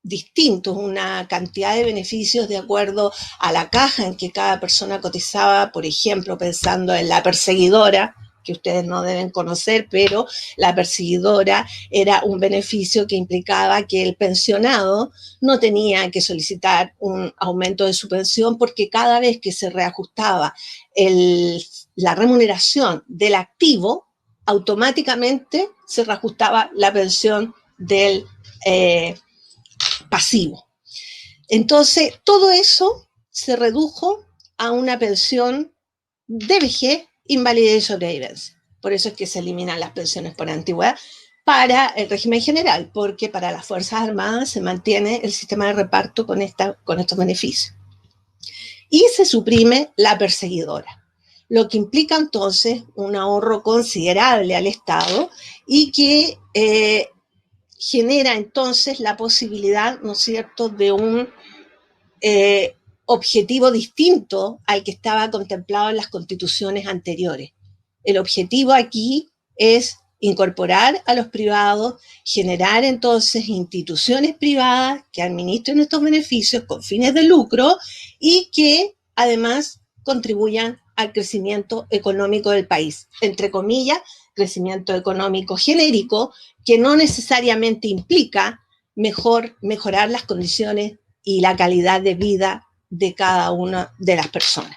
distintos, una cantidad de beneficios de acuerdo a la caja en que cada persona cotizaba, por ejemplo, pensando en la perseguidora, que ustedes no deben conocer, pero la perseguidora era un beneficio que implicaba que el pensionado no tenía que solicitar un aumento de su pensión porque cada vez que se reajustaba la remuneración del activo, automáticamente se reajustaba la pensión del pasivo. Entonces, todo eso se redujo a una pensión de vejez, invalidez y sobrevivencia. Por eso es que se eliminan las pensiones por antigüedad para el régimen general, porque para las Fuerzas Armadas se mantiene el sistema de reparto con estos beneficios. Y se suprime la perseguidora, lo que implica entonces un ahorro considerable al Estado y que genera entonces la posibilidad, ¿no es cierto?, de un objetivo distinto al que estaba contemplado en las constituciones anteriores. El objetivo aquí es incorporar a los privados, generar entonces instituciones privadas que administren estos beneficios con fines de lucro y que además contribuyan al crecimiento económico del país. Entre comillas, crecimiento económico genérico, que no necesariamente implica mejorar las condiciones y la calidad de vida de cada una de las personas.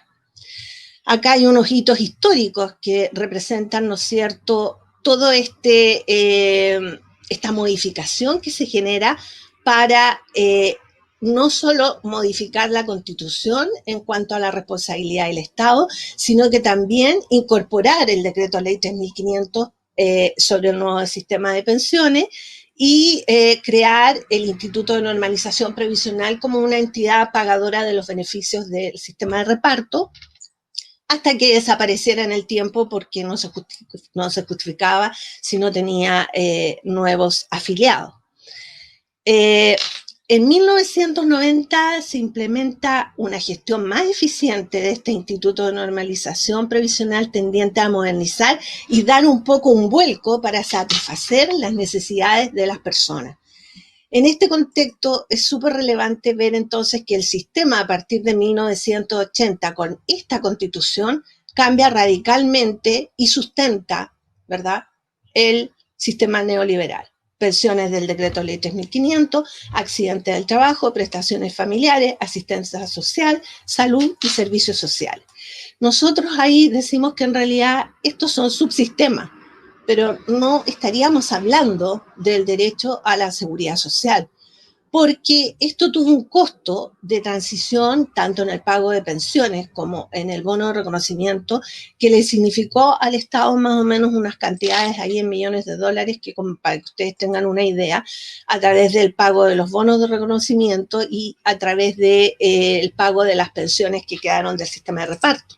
Acá hay unos hitos históricos que representan, ¿no es cierto?, todo esta modificación que se genera para no solo modificar la Constitución en cuanto a la responsabilidad del Estado, sino que también incorporar el Decreto Ley 3500 sobre el nuevo sistema de pensiones y crear el Instituto de Normalización Previsional como una entidad pagadora de los beneficios del sistema de reparto, hasta que desapareciera en el tiempo porque no se justificaba si no tenía nuevos afiliados. En 1990 se implementa una gestión más eficiente de este Instituto de Normalización Previsional tendiente a modernizar y dar un poco un vuelco para satisfacer las necesidades de las personas. En este contexto es súper relevante ver entonces que el sistema a partir de 1980 con esta Constitución cambia radicalmente y sustenta, ¿verdad?, el sistema neoliberal. Pensiones del Decreto Ley 3500, accidentes del trabajo, prestaciones familiares, asistencia social, salud y servicios sociales. Nosotros ahí decimos que en realidad estos son subsistemas, pero no estaríamos hablando del derecho a la seguridad social, porque esto tuvo un costo de transición tanto en el pago de pensiones como en el bono de reconocimiento, que le significó al Estado más o menos unas cantidades ahí en millones de dólares, que como para que ustedes tengan una idea, a través del pago de los bonos de reconocimiento y a través del pago de las pensiones que quedaron del sistema de reparto.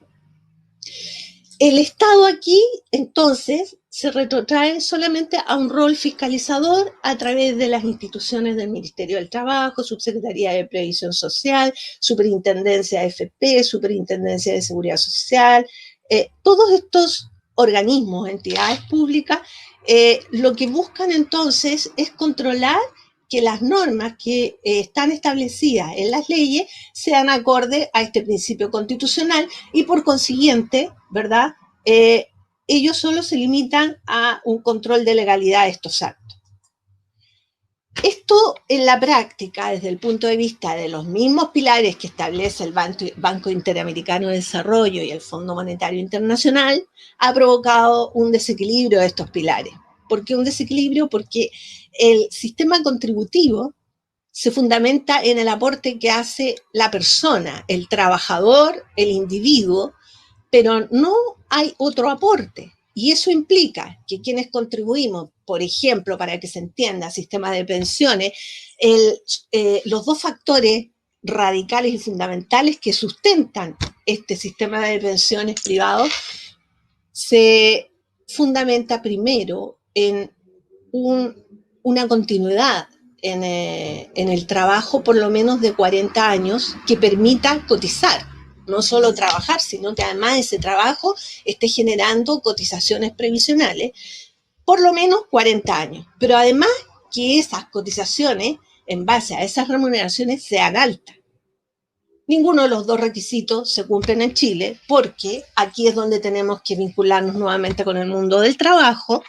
El Estado aquí, entonces, se retrotrae solamente a un rol fiscalizador a través de las instituciones del Ministerio del Trabajo, Subsecretaría de Previsión Social, Superintendencia de AFP, Superintendencia de Seguridad Social, todos estos organismos, entidades públicas, lo que buscan entonces es controlar que las normas que están establecidas en las leyes sean acorde a este principio constitucional y por consiguiente, ¿verdad? Ellos solo se limitan a un control de legalidad de estos actos. Esto en la práctica, desde el punto de vista de los mismos pilares que establece el Banco Interamericano de Desarrollo y el Fondo Monetario Internacional, ha provocado un desequilibrio de estos pilares. ¿Por qué un desequilibrio? Porque el sistema contributivo se fundamenta en el aporte que hace la persona, el trabajador, el individuo, pero no hay otro aporte. Y eso implica que quienes contribuimos, por ejemplo, para que se entienda, sistema de pensiones, los dos factores radicales y fundamentales que sustentan este sistema de pensiones privados se fundamenta primero en una continuidad en el trabajo por lo menos de 40 años que permita cotizar, no solo trabajar, sino que además ese trabajo esté generando cotizaciones previsionales por lo menos 40 años, pero además que esas cotizaciones en base a esas remuneraciones sean altas. Ninguno de los dos requisitos se cumplen en Chile porque aquí es donde tenemos que vincularnos nuevamente con el mundo del trabajo,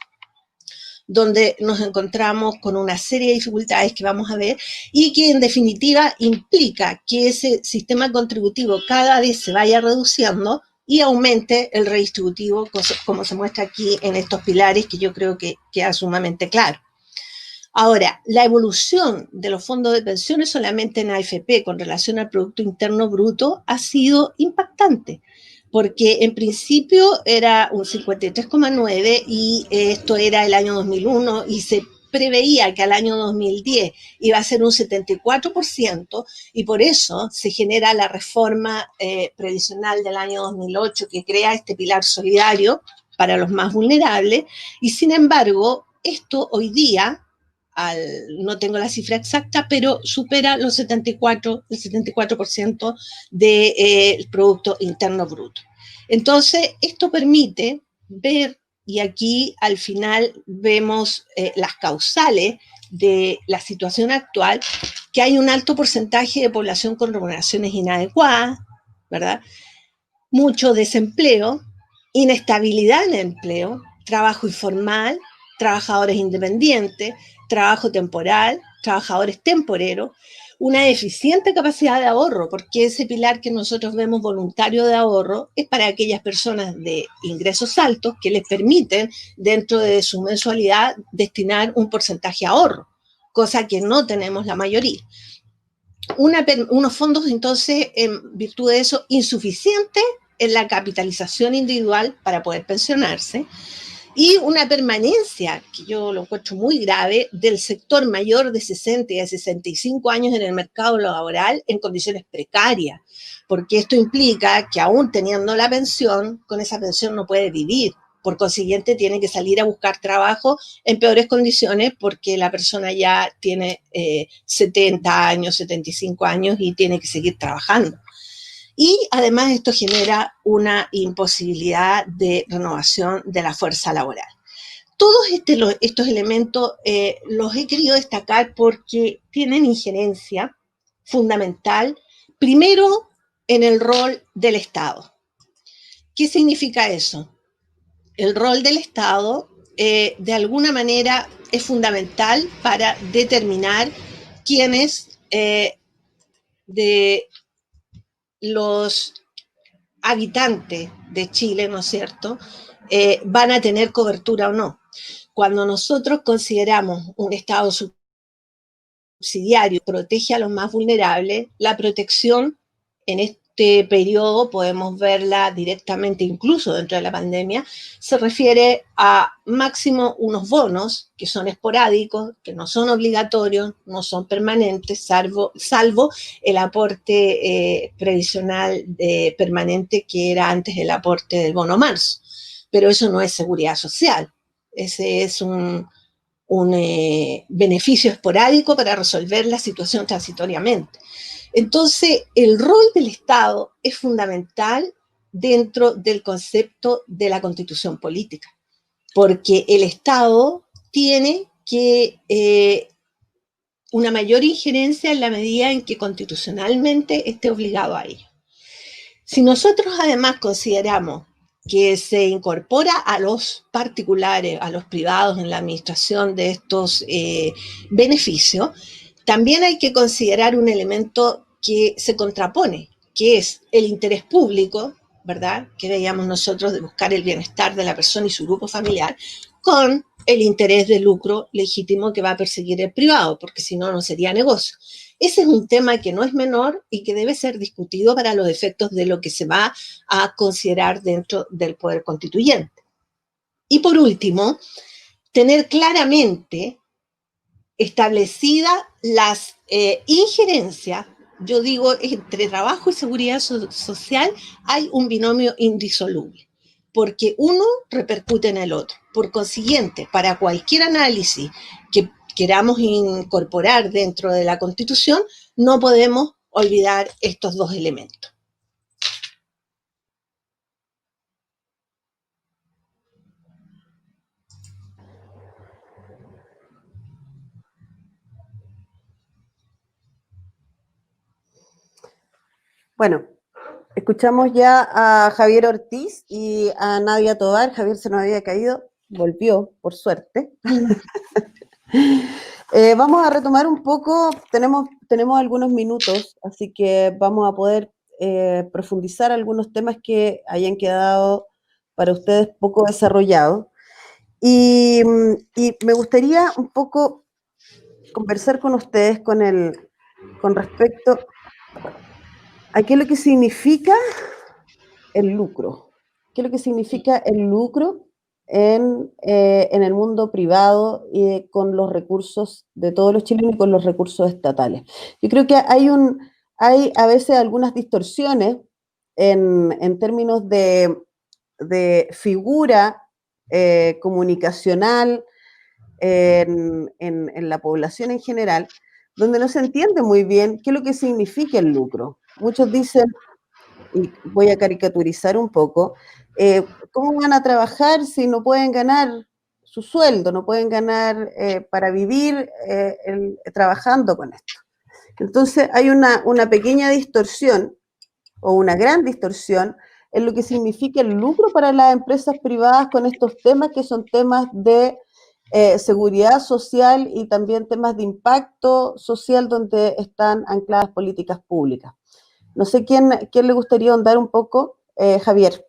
donde nos encontramos con una serie de dificultades que vamos a ver y que en definitiva implica que ese sistema contributivo cada vez se vaya reduciendo y aumente el redistributivo, como se muestra aquí en estos pilares, que yo creo que queda sumamente claro. Ahora, la evolución de los fondos de pensiones solamente en AFP con relación al Producto Interno Bruto ha sido impactante, porque en principio era un 53,9 y esto era el año 2001 y se preveía que al año 2010 iba a ser un 74% y por eso se genera la reforma previsional del año 2008 que crea este pilar solidario para los más vulnerables y sin embargo esto hoy día, no tengo la cifra exacta, pero supera el 74% del Producto Interno Bruto. Entonces, esto permite ver, y aquí al final vemos las causales de la situación actual, que hay un alto porcentaje de población con remuneraciones inadecuadas, ¿verdad? Mucho desempleo, inestabilidad en el empleo, trabajo informal, trabajadores independientes, trabajo temporal, trabajadores temporeros, una deficiente capacidad de ahorro, porque ese pilar que nosotros vemos voluntario de ahorro es para aquellas personas de ingresos altos que les permiten dentro de su mensualidad destinar un porcentaje a ahorro, cosa que no tenemos la mayoría. Unos fondos entonces, en virtud de eso, insuficientes en la capitalización individual para poder pensionarse, y una permanencia, que yo lo encuentro muy grave, del sector mayor de 60 y de 65 años en el mercado laboral en condiciones precarias, porque esto implica que aún teniendo la pensión, con esa pensión no puede vivir. Por consiguiente, tiene que salir a buscar trabajo en peores condiciones porque la persona ya tiene 70 años, 75 años y tiene que seguir trabajando. Y además esto genera una imposibilidad de renovación de la fuerza laboral. Todos estos elementos los he querido destacar porque tienen injerencia fundamental, primero, en el rol del Estado. ¿Qué significa eso? El rol del Estado, de alguna manera, es fundamental para determinar quiénes de los habitantes de Chile, ¿no es cierto?, van a tener cobertura o no. Cuando nosotros consideramos un Estado subsidiario que protege a los más vulnerables, la protección en este periodo podemos verla directamente, incluso dentro de la pandemia, se refiere a máximo unos bonos que son esporádicos, que no son obligatorios, no son permanentes, salvo el aporte previsional permanente que era antes el aporte del bono marzo. Pero eso no es seguridad social, ese es un beneficio esporádico para resolver la situación transitoriamente. Entonces, el rol del Estado es fundamental dentro del concepto de la constitución política, porque el Estado tiene que una mayor injerencia en la medida en que constitucionalmente esté obligado a ello. Si nosotros además consideramos que se incorpora a los particulares, a los privados en la administración de estos beneficios, también hay que considerar un elemento que se contrapone, que es el interés público, ¿verdad?, que veíamos nosotros de buscar el bienestar de la persona y su grupo familiar, con el interés de lucro legítimo que va a perseguir el privado, porque si no, no sería negocio. Ese es un tema que no es menor y que debe ser discutido para los efectos de lo que se va a considerar dentro del poder constituyente. Y por último, tener claramente establecidas las injerencias, yo digo, entre trabajo y seguridad social hay un binomio indisoluble, porque uno repercute en el otro. Por consiguiente, para cualquier análisis que queramos incorporar dentro de la Constitución, no podemos olvidar estos dos elementos. Bueno, escuchamos ya a Javier Ortiz y a Nadia Tovar. Javier se nos había caído, volvió, por suerte. Vamos a retomar un poco, tenemos algunos minutos, así que vamos a poder profundizar algunos temas que hayan quedado para ustedes poco desarrollados. Y me gustaría un poco conversar con ustedes con respecto a qué es lo que significa el lucro. ¿Qué es lo que significa el lucro en el mundo privado y con los recursos de todos los chilenos y con los recursos estatales? Yo creo que hay a veces algunas distorsiones en términos de figura comunicacional en la población en general, donde no se entiende muy bien qué es lo que significa el lucro. Muchos dicen, y voy a caricaturizar un poco, ¿cómo van a trabajar si no pueden ganar su sueldo, no pueden ganar para vivir trabajando con esto? Entonces hay una pequeña distorsión o una gran distorsión en lo que significa el lucro para las empresas privadas con estos temas que son temas de seguridad social y también temas de impacto social donde están ancladas políticas públicas. No sé quién le gustaría ahondar un poco, Javier.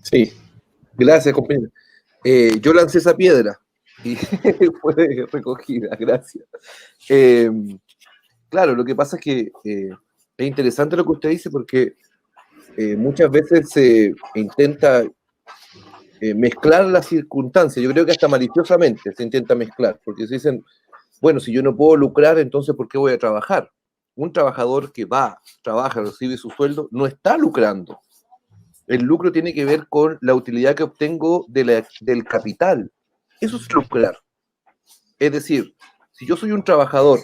Sí, gracias, compañero. Yo lancé esa piedra y fue recogida, gracias. Claro, lo que pasa es que es interesante lo que usted dice porque muchas veces se intenta mezclar las circunstancias. Yo creo que hasta maliciosamente se intenta mezclar, porque se dicen, bueno, si yo no puedo lucrar, entonces ¿por qué voy a trabajar? Un trabajador que va, trabaja, recibe su sueldo, no está lucrando. El lucro tiene que ver con la utilidad que obtengo del capital. Eso es lucrar. Es decir, si yo soy un trabajador,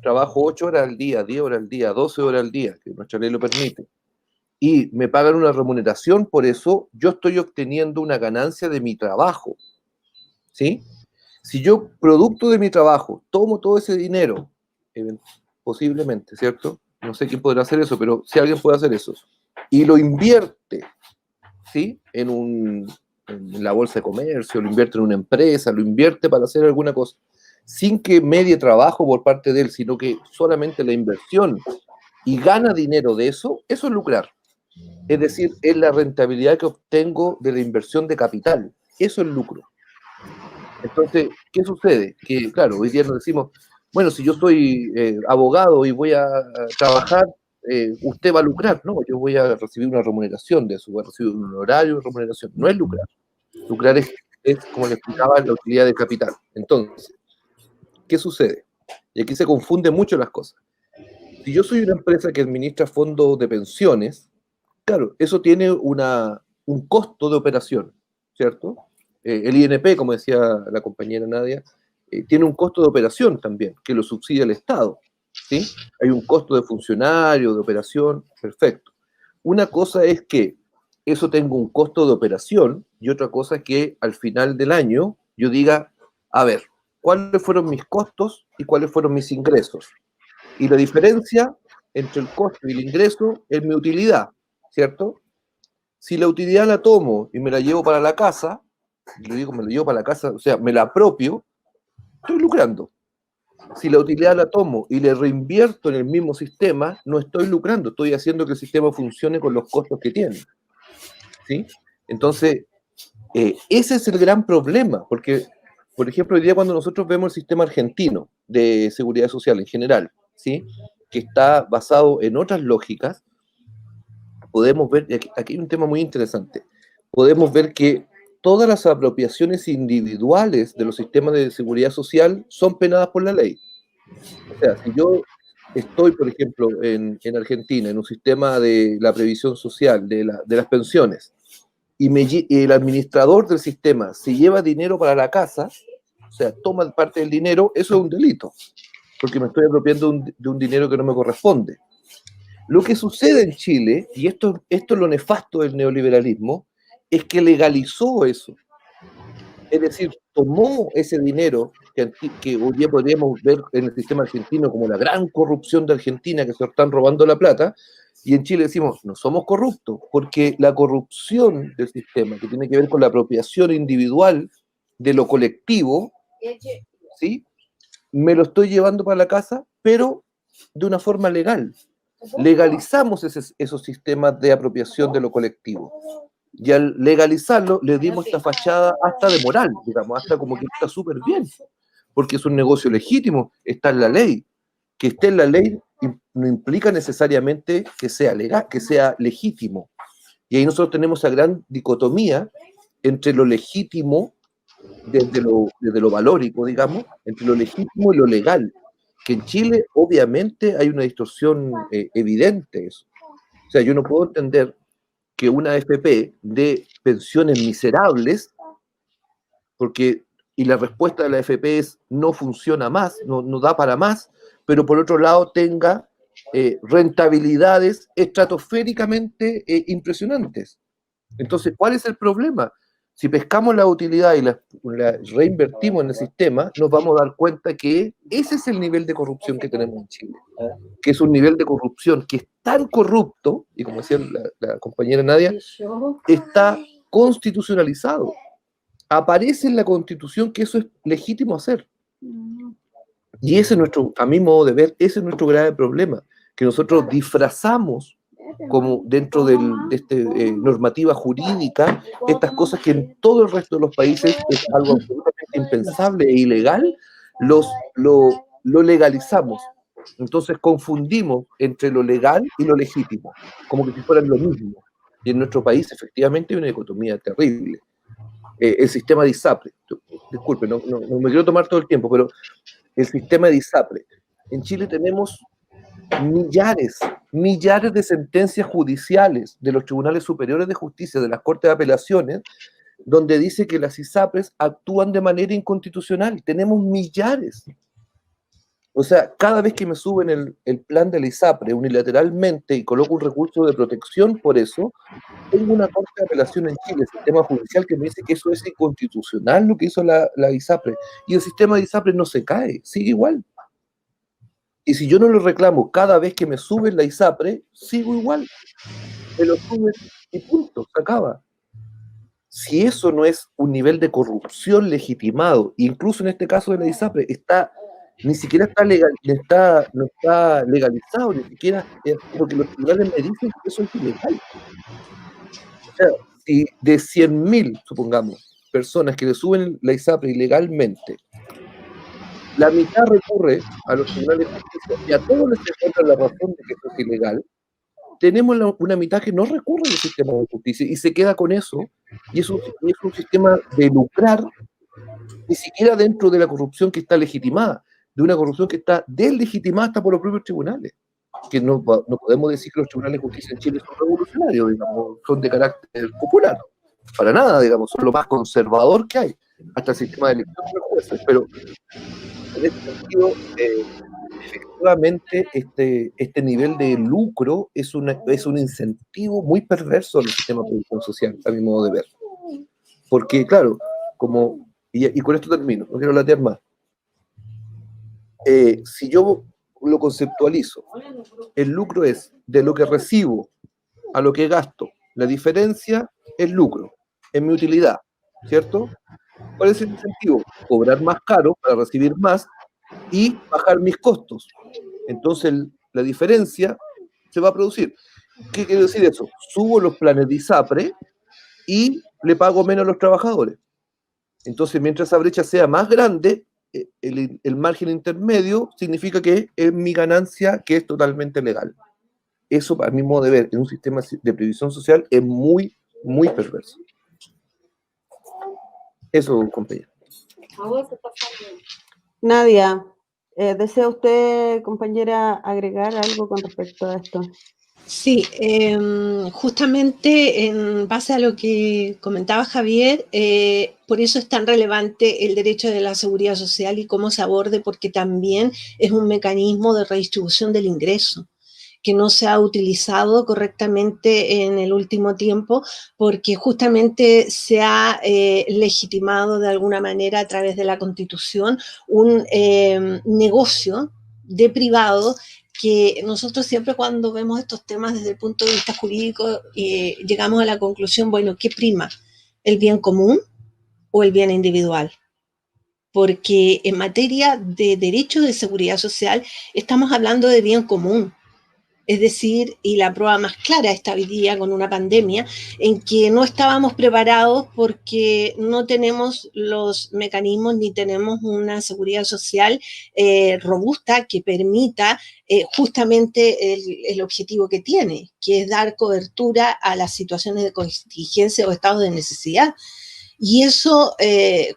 trabajo 8 horas al día, 10 horas al día, 12 horas al día, que nuestra ley lo permite, y me pagan una remuneración por eso, yo estoy obteniendo una ganancia de mi trabajo. ¿Sí? Si yo, producto de mi trabajo, tomo todo ese dinero, posiblemente, ¿cierto? No sé quién podrá hacer eso, pero si alguien puede hacer eso, y lo invierte, ¿sí? En la bolsa de comercio, lo invierte en una empresa, lo invierte para hacer alguna cosa, sin que medie trabajo por parte de él, sino que solamente la inversión y gana dinero de eso, eso es lucrar. Es decir, es la rentabilidad que obtengo de la inversión de capital. Eso es lucro. Entonces, ¿qué sucede? Que, claro, hoy día nos decimos, bueno, si yo soy abogado y voy a trabajar, usted va a lucrar, ¿no? Yo voy a recibir una remuneración de eso, voy a recibir un honorario de remuneración. No es lucrar. Lucrar es, como le explicaba, la utilidad de capital. Entonces, ¿qué sucede? Y aquí se confunden mucho las cosas. Si yo soy una empresa que administra fondos de pensiones, claro, eso tiene un costo de operación, ¿cierto? El INP, como decía la compañera Nadia, tiene un costo de operación también, que lo subsidia el Estado, ¿sí? Hay un costo de funcionario, de operación, perfecto. Una cosa es que eso tenga un costo de operación y otra cosa es que al final del año yo diga, a ver, ¿cuáles fueron mis costos y cuáles fueron mis ingresos? Y la diferencia entre el costo y el ingreso es mi utilidad, ¿cierto? Si la utilidad la tomo y me la llevo para la casa, yo digo me la llevo para la casa, o sea, me la apropio, estoy lucrando. Si la utilidad la tomo y le reinvierto en el mismo sistema, no estoy lucrando, estoy haciendo que el sistema funcione con los costos que tiene, ¿sí? Entonces, ese es el gran problema, porque, por ejemplo, hoy día cuando nosotros vemos el sistema argentino de seguridad social en general, ¿sí? Que está basado en otras lógicas, podemos ver, aquí hay un tema muy interesante, podemos ver que todas las apropiaciones individuales de los sistemas de seguridad social son penadas por la ley. O sea, si yo estoy, por ejemplo, en Argentina, en un sistema de la previsión social, de las pensiones, y el administrador del sistema se lleva dinero para la casa, o sea, toma parte del dinero, eso es un delito, porque me estoy apropiando de un dinero que no me corresponde. Lo que sucede en Chile, y esto es lo nefasto del neoliberalismo, es que legalizó eso. Es decir, tomó ese dinero que hoy día podríamos ver en el sistema argentino como la gran corrupción de Argentina, que se están robando la plata, y en Chile decimos, no somos corruptos, porque la corrupción del sistema, que tiene que ver con la apropiación individual de lo colectivo, ¿sí? Me lo estoy llevando para la casa, pero de una forma legal. Legalizamos esos sistemas de apropiación de lo colectivo. Y al legalizarlo, le dimos esta fachada hasta de moral, digamos, hasta como que está súper bien, porque es un negocio legítimo, está en la ley. Que esté en la ley no implica necesariamente que sea legal, que sea legítimo. Y ahí nosotros tenemos esa gran dicotomía entre lo legítimo, desde lo valórico, digamos, entre lo legítimo y lo legal. Que en Chile, obviamente, hay una distorsión evidente eso. O sea, yo no puedo entender que una AFP dé pensiones miserables, y la respuesta de la AFP es no funciona más, no da para más, pero por otro lado tenga rentabilidades estratosféricamente impresionantes. Entonces, ¿cuál es el problema? Si pescamos la utilidad y la reinvertimos en el sistema, nos vamos a dar cuenta que ese es el nivel de corrupción que tenemos en Chile, que es un nivel de corrupción que es tan corrupto, y como decía la compañera Nadia, está constitucionalizado. Aparece en la Constitución que eso es legítimo hacer. Y ese es a mi modo de ver, ese es nuestro grave problema, que nosotros disfrazamos como dentro de esta normativa jurídica, estas cosas que en todo el resto de los países es algo absolutamente impensable e ilegal, lo legalizamos. Entonces confundimos entre lo legal y lo legítimo, como que si fueran lo mismo. Y en nuestro país efectivamente hay una dicotomía terrible. El sistema de ISAPRE, disculpe, no me quiero tomar todo el tiempo, pero el sistema de ISAPRE. En Chile tenemos millares de sentencias judiciales de los tribunales superiores de justicia, de las cortes de apelaciones, donde dice que las ISAPRES actúan de manera inconstitucional. Tenemos millares. O sea, cada vez que me suben el plan de la ISAPRE unilateralmente y coloco un recurso de protección por eso, tengo una corte de apelación en Chile, el sistema judicial, que me dice que eso es inconstitucional lo que hizo la ISAPRE. Y el sistema de ISAPRE no se cae, sigue igual. Y si yo no lo reclamo cada vez que me suben la ISAPRE, sigo igual. Me lo suben y punto, se acaba. Si eso no es un nivel de corrupción legitimado, incluso en este caso de la ISAPRE, está ni siquiera no está legalizado, ni siquiera porque los tribunales me dicen que eso es ilegal. O sea, si de 100.000, supongamos, personas que le suben la ISAPRE ilegalmente, la mitad recurre a los tribunales de justicia y a todos les encuentran la razón de que eso es ilegal, tenemos una mitad que no recurre al sistema de justicia y se queda con eso, y es un sistema de lucrar, ni siquiera dentro de la corrupción que está legitimada, de una corrupción que está deslegitimada hasta por los propios tribunales. Que no podemos decir que los tribunales de justicia en Chile son revolucionarios, digamos, son de carácter popular. Para nada, digamos, son lo más conservador que hay, hasta el sistema de elección de los jueces. Pero en ese sentido, efectivamente, este nivel de lucro es un incentivo muy perverso al sistema de previsión social, a mi modo de ver. Porque, claro, y con esto termino, no quiero latear más. Si yo lo conceptualizo, el lucro es de lo que recibo a lo que gasto. La diferencia es lucro, es mi utilidad, ¿cierto? ¿Cuál es el incentivo? Cobrar más caro para recibir más y bajar mis costos. Entonces, la diferencia se va a producir. ¿Qué quiere decir eso? Subo los planes de ISAPRE y le pago menos a los trabajadores. Entonces, mientras esa brecha sea más grande, el margen intermedio significa que es mi ganancia, que es totalmente legal. Eso, a mi modo de ver, en un sistema de previsión social es muy, muy perverso. Eso, compañero. Nadia, ¿desea usted, compañera, agregar algo con respecto a esto? Sí, justamente en base a lo que comentaba Javier, por eso es tan relevante el derecho de la seguridad social y cómo se aborde, porque también es un mecanismo de redistribución del ingreso que no se ha utilizado correctamente en el último tiempo, porque justamente se ha legitimado de alguna manera a través de la Constitución un negocio de privado que nosotros siempre cuando vemos estos temas desde el punto de vista jurídico llegamos a la conclusión, bueno, ¿qué prima? ¿El bien común o el bien individual? Porque en materia de derecho de seguridad social estamos hablando de bien común. Es decir, y la prueba más clara está hoy día con una pandemia en que no estábamos preparados porque no tenemos los mecanismos ni tenemos una seguridad social robusta que permita justamente el objetivo que tiene, que es dar cobertura a las situaciones de contingencia o estados de necesidad. Y eso,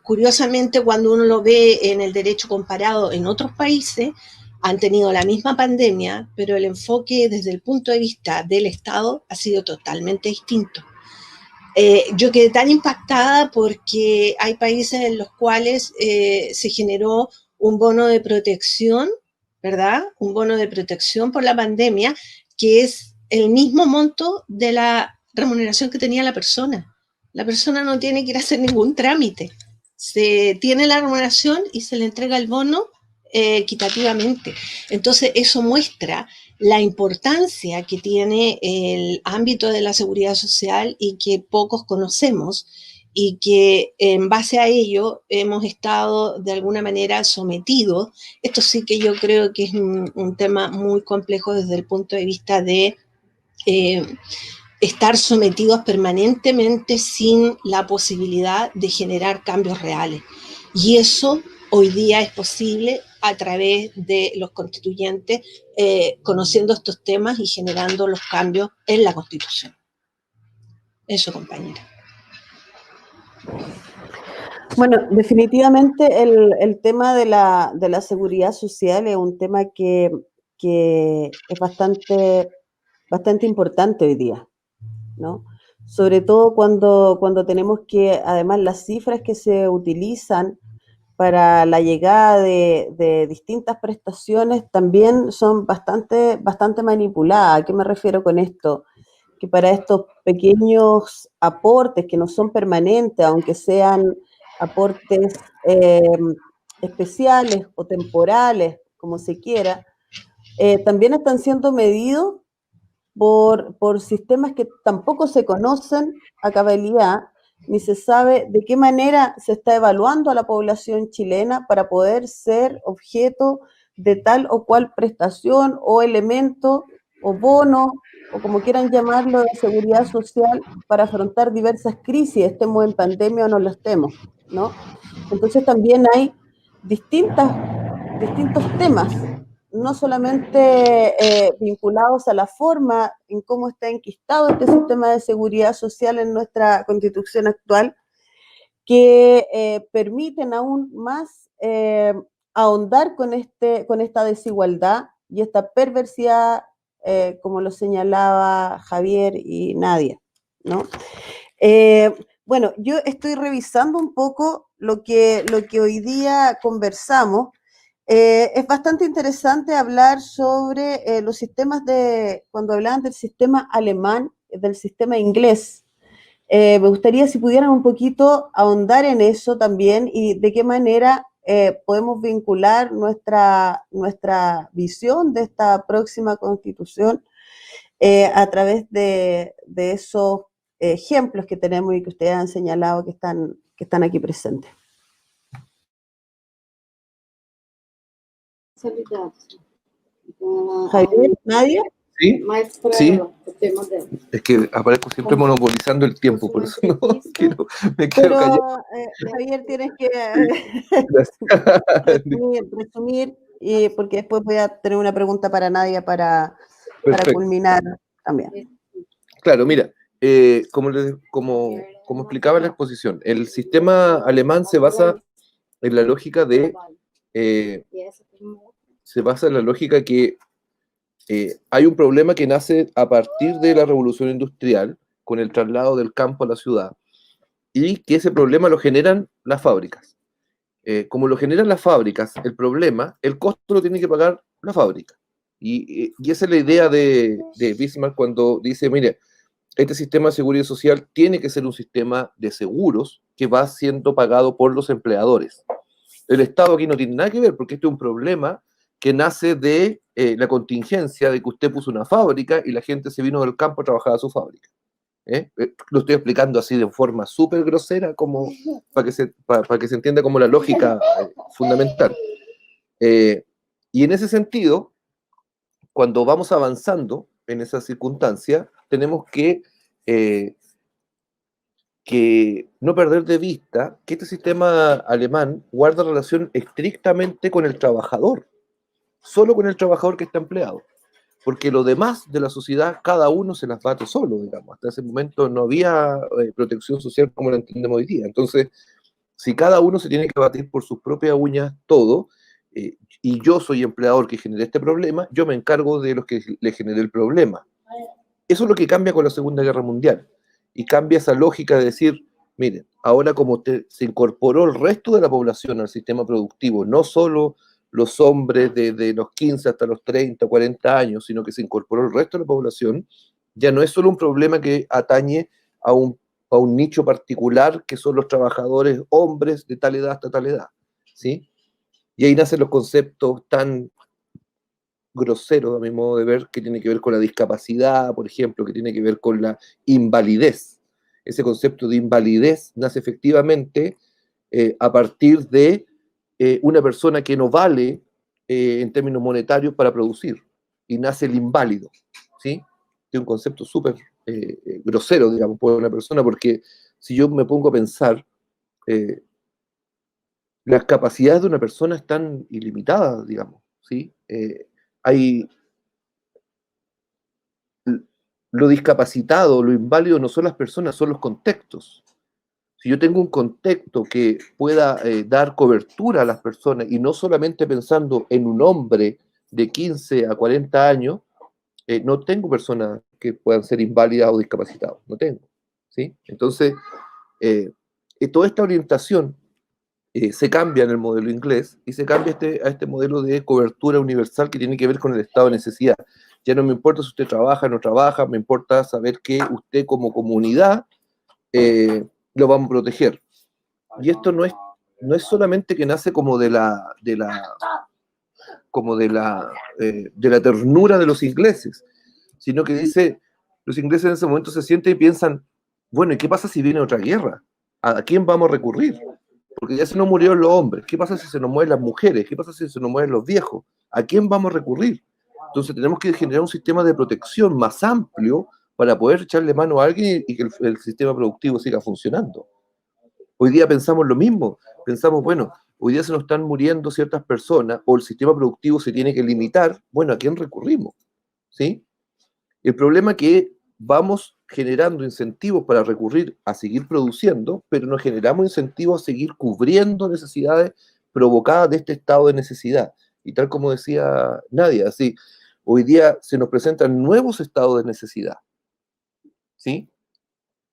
curiosamente, cuando uno lo ve en el derecho comparado en otros países, han tenido la misma pandemia, pero el enfoque desde el punto de vista del Estado ha sido totalmente distinto. Yo quedé tan impactada porque hay países en los cuales se generó un bono de protección, ¿verdad? Un bono de protección por la pandemia, que es el mismo monto de la remuneración que tenía la persona. La persona no tiene que ir a hacer ningún trámite. Se tiene la remuneración y se le entrega el bono equitativamente. Entonces, eso muestra la importancia que tiene el ámbito de la seguridad social y que pocos conocemos y que en base a ello hemos estado de alguna manera sometidos. Esto sí que yo creo que es un tema muy complejo desde el punto de vista de estar sometidos permanentemente sin la posibilidad de generar cambios reales. Y eso hoy día es posible a través de los constituyentes conociendo estos temas y generando los cambios en la Constitución. Eso, compañera. Bueno, definitivamente el tema de la seguridad social es un tema que es bastante importante hoy día, ¿no? Sobre todo cuando tenemos que, además, las cifras que se utilizan para la llegada de distintas prestaciones también son bastante manipuladas. ¿A qué me refiero con esto? Que para estos pequeños aportes que no son permanentes, aunque sean aportes especiales o temporales, como se quiera, también están siendo medidos por sistemas que tampoco se conocen a cabalidad ni se sabe de qué manera se está evaluando a la población chilena para poder ser objeto de tal o cual prestación o elemento o bono o como quieran llamarlo de seguridad social para afrontar diversas crisis, estemos en pandemia o no lo estemos, ¿no? Entonces también hay distintos temas, no solamente vinculados a la forma en cómo está enquistado este sistema de seguridad social en nuestra constitución actual, que permiten aún más ahondar con esta desigualdad y esta perversidad, como lo señalaba Javier y Nadia, ¿no? Bueno, yo estoy revisando un poco lo que hoy día conversamos. Es bastante interesante hablar sobre los sistemas cuando hablaban del sistema alemán, del sistema inglés. Me gustaría si pudieran un poquito ahondar en eso también y de qué manera podemos vincular nuestra visión de esta próxima constitución a través de esos ejemplos que tenemos y que ustedes han señalado que están aquí presentes. Javier, ¿nadie? Sí, sí. Es que aparezco siempre monopolizando el tiempo, por eso no quiero, me quedo callado. Javier, tienes que resumir porque después voy a tener una pregunta para Nadia para culminar también. Claro, mira, como explicaba en la exposición, el sistema alemán se basa en la lógica que hay un problema que nace a partir de la revolución industrial, con el traslado del campo a la ciudad, y que ese problema lo generan las fábricas. Como lo generan las fábricas, el costo lo tiene que pagar la fábrica. Y esa es la idea de Bismarck cuando dice, mire, este sistema de seguridad social tiene que ser un sistema de seguros que va siendo pagado por los empleadores. El Estado aquí no tiene nada que ver, porque este es un problema que nace de la contingencia de que usted puso una fábrica y la gente se vino del campo a trabajar a su fábrica. Lo estoy explicando así de forma súper grosera, como para que se entienda como la lógica fundamental. Y en ese sentido, cuando vamos avanzando en esa circunstancia, tenemos que no perder de vista que este sistema alemán guarda relación estrictamente con el trabajador, solo con el trabajador que está empleado, porque lo demás de la sociedad, cada uno se las bate solo, digamos. Hasta ese momento no había protección social como la entendemos hoy día. Entonces, si cada uno se tiene que batir por sus propias uñas todo, y yo soy empleador que generé este problema, yo me encargo de los que le generé el problema. Eso es lo que cambia con la Segunda Guerra Mundial. Y cambia esa lógica de decir, miren, ahora como se incorporó el resto de la población al sistema productivo, no solo los hombres de los 15 hasta los 30, 40 años, sino que se incorporó el resto de la población, ya no es solo un problema que atañe a un nicho particular, que son los trabajadores hombres de tal edad hasta tal edad, ¿sí? Y ahí nacen los conceptos tan groseros, a mi modo de ver, que tiene que ver con la discapacidad, por ejemplo, que tiene que ver con la invalidez. Ese concepto de invalidez nace efectivamente a partir de una persona que no vale en términos monetarios para producir, y nace el inválido, ¿sí? Es un concepto súper grosero, digamos, por una persona, porque si yo me pongo a pensar, las capacidades de una persona están ilimitadas, digamos, ¿sí? Lo discapacitado, lo inválido no son las personas, son los contextos. Si yo tengo un contexto que pueda dar cobertura a las personas, y no solamente pensando en un hombre de 15 a 40 años, no tengo personas que puedan ser inválidas o discapacitadas, no tengo, ¿sí? Entonces, toda esta orientación se cambia en el modelo inglés y se cambia a este modelo de cobertura universal que tiene que ver con el estado de necesidad. Ya no me importa si usted trabaja o no trabaja, me importa saber que usted como comunidad lo vamos a proteger. Y esto no es solamente que nace como de la ternura de los ingleses, sino que dice, los ingleses en ese momento se sienten y piensan, bueno, ¿y qué pasa si viene otra guerra? ¿A quién vamos a recurrir? Porque ya se nos murieron los hombres. ¿Qué pasa si se nos mueren las mujeres? ¿Qué pasa si se nos mueren los viejos? ¿A quién vamos a recurrir? Entonces tenemos que generar un sistema de protección más amplio para poder echarle mano a alguien y que el sistema productivo siga funcionando. Hoy día pensamos lo mismo. Pensamos, bueno, hoy día se nos están muriendo ciertas personas o el sistema productivo se tiene que limitar. Bueno, ¿a quién recurrimos? ¿Sí? El problema es que vamos generando incentivos para recurrir a seguir produciendo, pero no generamos incentivos a seguir cubriendo necesidades provocadas de este estado de necesidad. Y tal como decía Nadia, ¿sí? Hoy día se nos presentan nuevos estados de necesidad. ¿Sí?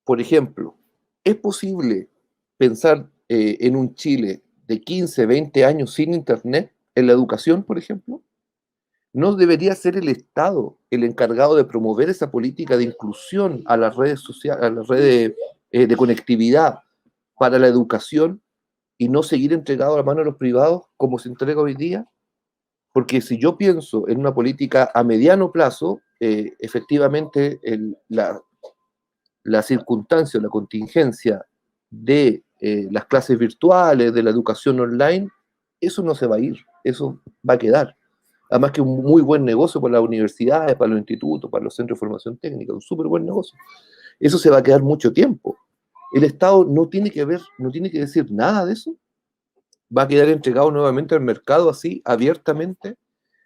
Por ejemplo, ¿es posible pensar en un Chile de 15, 20 años sin Internet en la educación, por ejemplo? ¿No debería ser el Estado el encargado de promover esa política de inclusión a las redes sociales, a las redes de conectividad para la educación y no seguir entregado a la mano de los privados como se entrega hoy día? Porque si yo pienso en una política a mediano plazo, efectivamente la circunstancia o la contingencia de las clases virtuales, de la educación online, eso no se va a ir, eso va a quedar. Además que es un muy buen negocio para las universidades, para los institutos, para los centros de formación técnica, un súper buen negocio. Eso se va a quedar mucho tiempo. El Estado no tiene que decir nada de eso. Va a quedar entregado nuevamente al mercado así, abiertamente.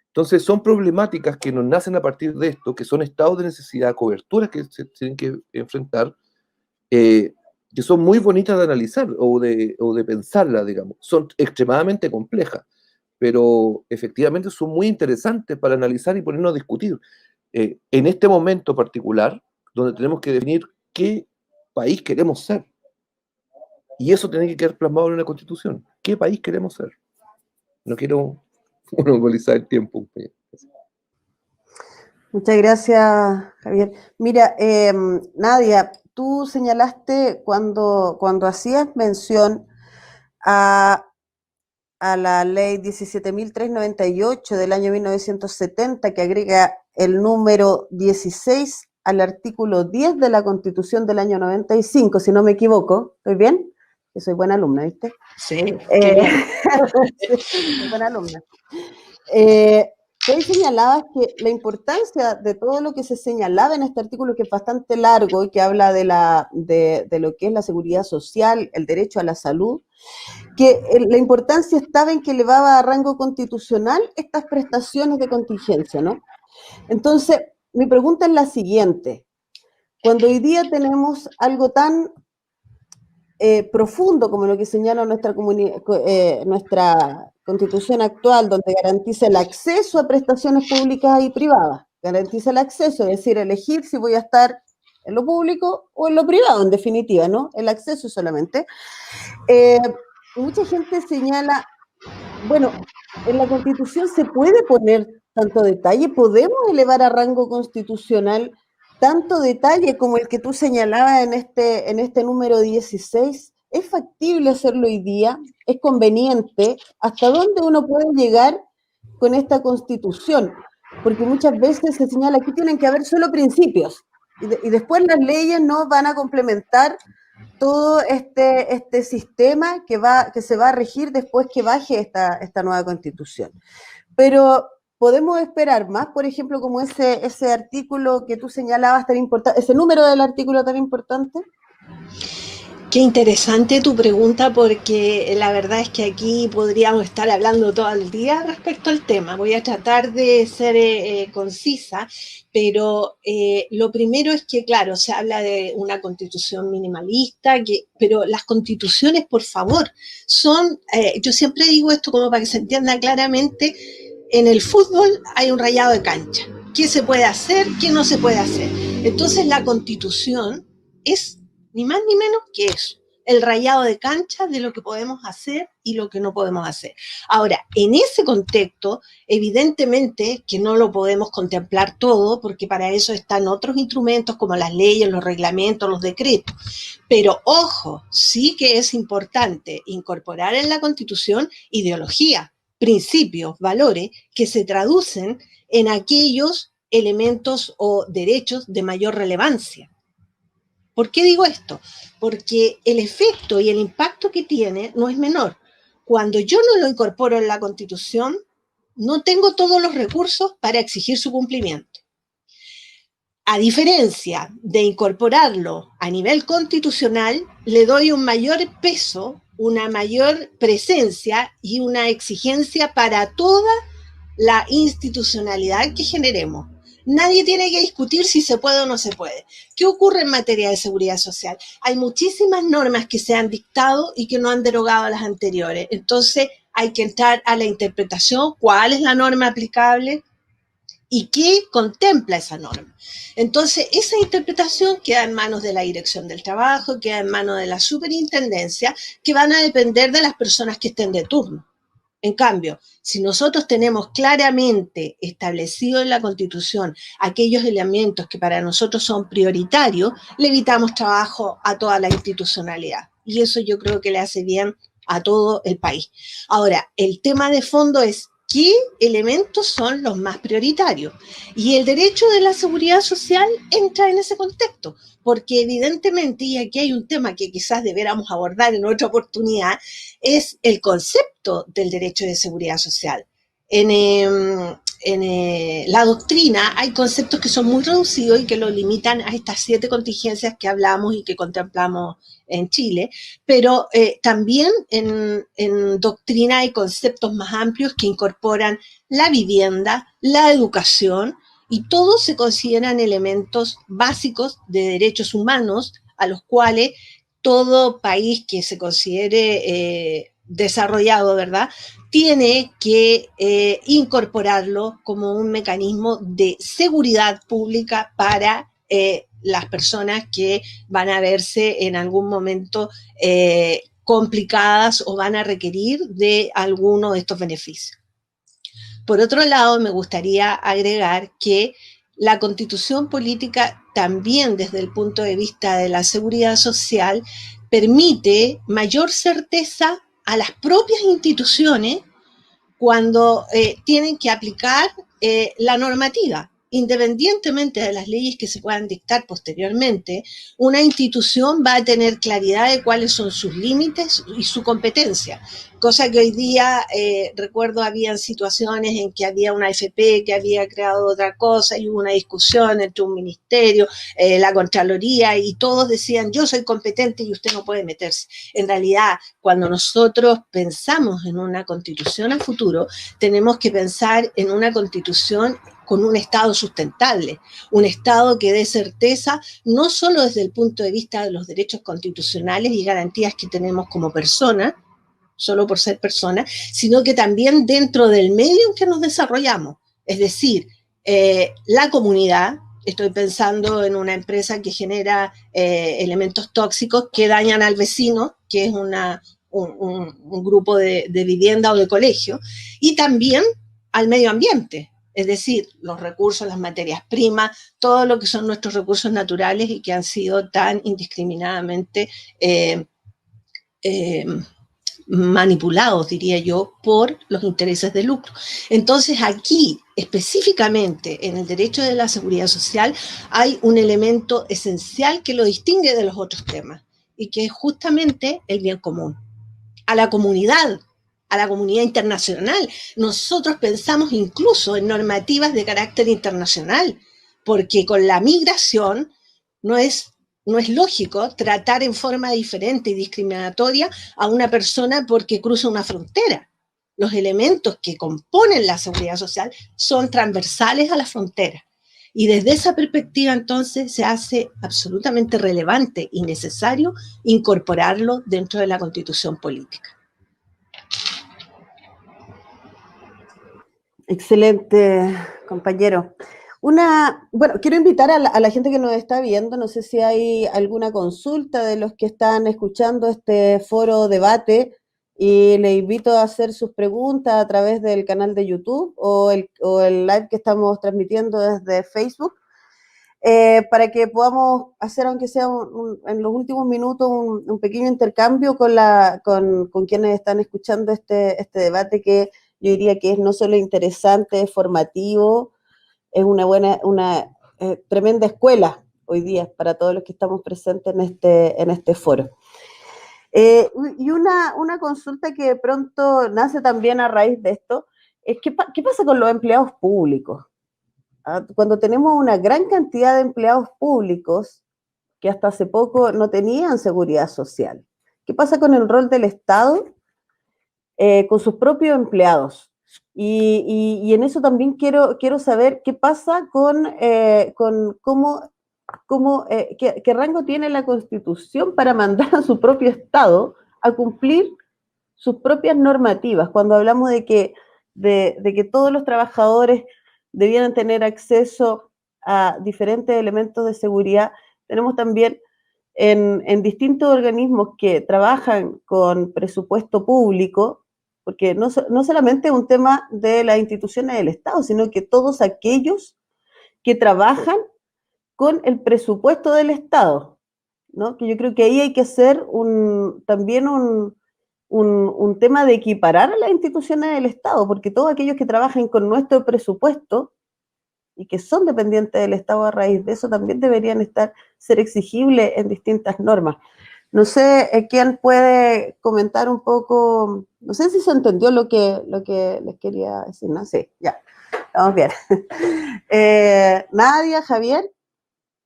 Entonces son problemáticas que nos nacen a partir de esto, que son estados de necesidad, coberturas que se tienen que enfrentar, que son muy bonitas de analizar o de pensarlas, digamos. Son extremadamente complejas, pero efectivamente son muy interesantes para analizar y ponernos a discutir. En este momento particular, donde tenemos que definir qué país queremos ser. Y eso tiene que quedar plasmado en una constitución. ¿Qué país queremos ser? No quiero monopolizar el tiempo. Muchas gracias, Javier. Mira, Nadia, tú señalaste cuando hacías mención a la ley 17.398 del año 1970, que agrega el número 16 al artículo 10 de la Constitución del año 95, si no me equivoco. ¿Estoy bien? Que soy buena alumna, ¿viste? Sí, soy buena alumna. Tú ahí señalabas que la importancia de todo lo que se señalaba en este artículo, que es bastante largo y que habla de lo que es la seguridad social, el derecho a la salud, que la importancia estaba en que elevaba a rango constitucional estas prestaciones de contingencia, ¿no? Entonces, mi pregunta es la siguiente. Cuando hoy día tenemos algo tan profundo como lo que señala nuestra Constitución actual, donde garantiza el acceso a prestaciones públicas y privadas, garantiza el acceso, es decir, elegir si voy a estar en lo público o en lo privado, en definitiva, ¿no? El acceso solamente. Mucha gente señala, bueno, en la Constitución se puede poner tanto detalle, podemos elevar a rango constitucional tanto detalle como el que tú señalabas en este número 16. ¿Es factible hacerlo hoy día? ¿Es conveniente? ¿Hasta dónde uno puede llegar con esta Constitución? Porque muchas veces se señala que tienen que haber solo principios y después las leyes no van a complementar todo este sistema que se va a regir después que baje esta nueva Constitución. Pero podemos esperar más, por ejemplo, como ese artículo que tú señalabas tan importante, ese número del artículo tan importante. Qué interesante tu pregunta, porque la verdad es que aquí podríamos estar hablando todo el día respecto al tema. Voy a tratar de ser concisa, pero lo primero es que, claro, se habla de una constitución minimalista, pero las constituciones, por favor, son, yo siempre digo esto como para que se entienda claramente, en el fútbol hay un rayado de cancha. ¿Qué se puede hacer? ¿Qué no se puede hacer? Entonces la constitución es ni más ni menos que eso, el rayado de cancha de lo que podemos hacer y lo que no podemos hacer. Ahora, en ese contexto, evidentemente que no lo podemos contemplar todo, porque para eso están otros instrumentos como las leyes, los reglamentos, los decretos. Pero ojo, sí que es importante incorporar en la Constitución ideología, principios, valores que se traducen en aquellos elementos o derechos de mayor relevancia. ¿Por qué digo esto? Porque el efecto y el impacto que tiene no es menor. Cuando yo no lo incorporo en la Constitución, no tengo todos los recursos para exigir su cumplimiento. A diferencia de incorporarlo a nivel constitucional, le doy un mayor peso, una mayor presencia y una exigencia para toda la institucionalidad que generemos. Nadie tiene que discutir si se puede o no se puede. ¿Qué ocurre en materia de seguridad social? Hay muchísimas normas que se han dictado y que no han derogado las anteriores. Entonces hay que entrar a la interpretación, cuál es la norma aplicable y qué contempla esa norma. Entonces, esa interpretación queda en manos de la Dirección del Trabajo, queda en manos de la Superintendencia, que van a depender de las personas que estén de turno. En cambio, si nosotros tenemos claramente establecido en la Constitución aquellos elementos que para nosotros son prioritarios, le evitamos trabajo a toda la institucionalidad. Y eso yo creo que le hace bien a todo el país. Ahora, el tema de fondo es qué elementos son los más prioritarios. Y el derecho de la seguridad social entra en ese contexto, porque evidentemente, y aquí hay un tema que quizás debiéramos abordar en otra oportunidad, es el concepto del derecho de seguridad social. En la doctrina hay conceptos que son muy reducidos y que lo limitan a estas 7 contingencias que hablamos y que contemplamos en Chile, pero también en doctrina hay conceptos más amplios que incorporan la vivienda, la educación, y todos se consideran elementos básicos de derechos humanos a los cuales todo país que se considere desarrollado, ¿verdad?, tiene que incorporarlo como un mecanismo de seguridad pública para las personas que van a verse en algún momento complicadas o van a requerir de alguno de estos beneficios. Por otro lado, me gustaría agregar que la Constitución política también desde el punto de vista de la seguridad social permite mayor certeza a las propias instituciones cuando tienen que aplicar la normativa. Independientemente de las leyes que se puedan dictar posteriormente, una institución va a tener claridad de cuáles son sus límites y su competencia, cosa que hoy día, recuerdo, habían situaciones en que había una AFP que había creado otra cosa y hubo una discusión entre un ministerio, la Contraloría, y todos decían, yo soy competente y usted no puede meterse. En realidad, cuando nosotros pensamos en una constitución a futuro, tenemos que pensar en una constitución con un Estado sustentable, un Estado que dé certeza no solo desde el punto de vista de los derechos constitucionales y garantías que tenemos como personas, solo por ser personas, sino que también dentro del medio en que nos desarrollamos, es decir, la comunidad. Estoy pensando en una empresa que genera elementos tóxicos que dañan al vecino, que es un grupo de vivienda o de colegio, y también al medio ambiente, es decir, los recursos, las materias primas, todo lo que son nuestros recursos naturales y que han sido tan indiscriminadamente manipulados, diría yo, por los intereses de lucro. Entonces, aquí, específicamente en el derecho de la seguridad social, hay un elemento esencial que lo distingue de los otros temas, y que es justamente el bien común. A la comunidad internacional. Nosotros pensamos incluso en normativas de carácter internacional, porque con la migración no es lógico tratar en forma diferente y discriminatoria a una persona porque cruza una frontera. Los elementos que componen la seguridad social son transversales a la frontera. Y desde esa perspectiva, entonces, se hace absolutamente relevante y necesario incorporarlo dentro de la Constitución política. Excelente, compañero. Bueno, quiero invitar a la gente que nos está viendo, no sé si hay alguna consulta de los que están escuchando este foro debate, y le invito a hacer sus preguntas a través del canal de YouTube o el live que estamos transmitiendo desde Facebook, para que podamos hacer, aunque sea en los últimos minutos, un pequeño intercambio con quienes están escuchando este debate, que yo diría que es no solo interesante, es formativo, es una tremenda escuela hoy día para todos los que estamos presentes en este foro. Y una consulta que de pronto nace también a raíz de esto es ¿qué pasa con los empleados públicos? Cuando tenemos una gran cantidad de empleados públicos que hasta hace poco no tenían seguridad social. ¿Qué pasa con el rol del Estado con sus propios empleados? Y en eso también quiero saber qué pasa con qué rango tiene la Constitución para mandar a su propio Estado a cumplir sus propias normativas. Cuando hablamos de que todos los trabajadores debieran tener acceso a diferentes elementos de seguridad, tenemos también en distintos organismos que trabajan con presupuesto público, porque no solamente es un tema de las instituciones del Estado, sino que todos aquellos que trabajan con el presupuesto del Estado, ¿no? Que yo creo que ahí hay que hacer también un tema de equiparar a las instituciones del Estado, porque todos aquellos que trabajan con nuestro presupuesto y que son dependientes del Estado a raíz de eso, también deberían ser exigibles en distintas normas. No sé, ¿quién puede comentar un poco? No sé si se entendió lo que les quería decir, ¿no? Sí, ya, estamos bien. Nadia, Javier,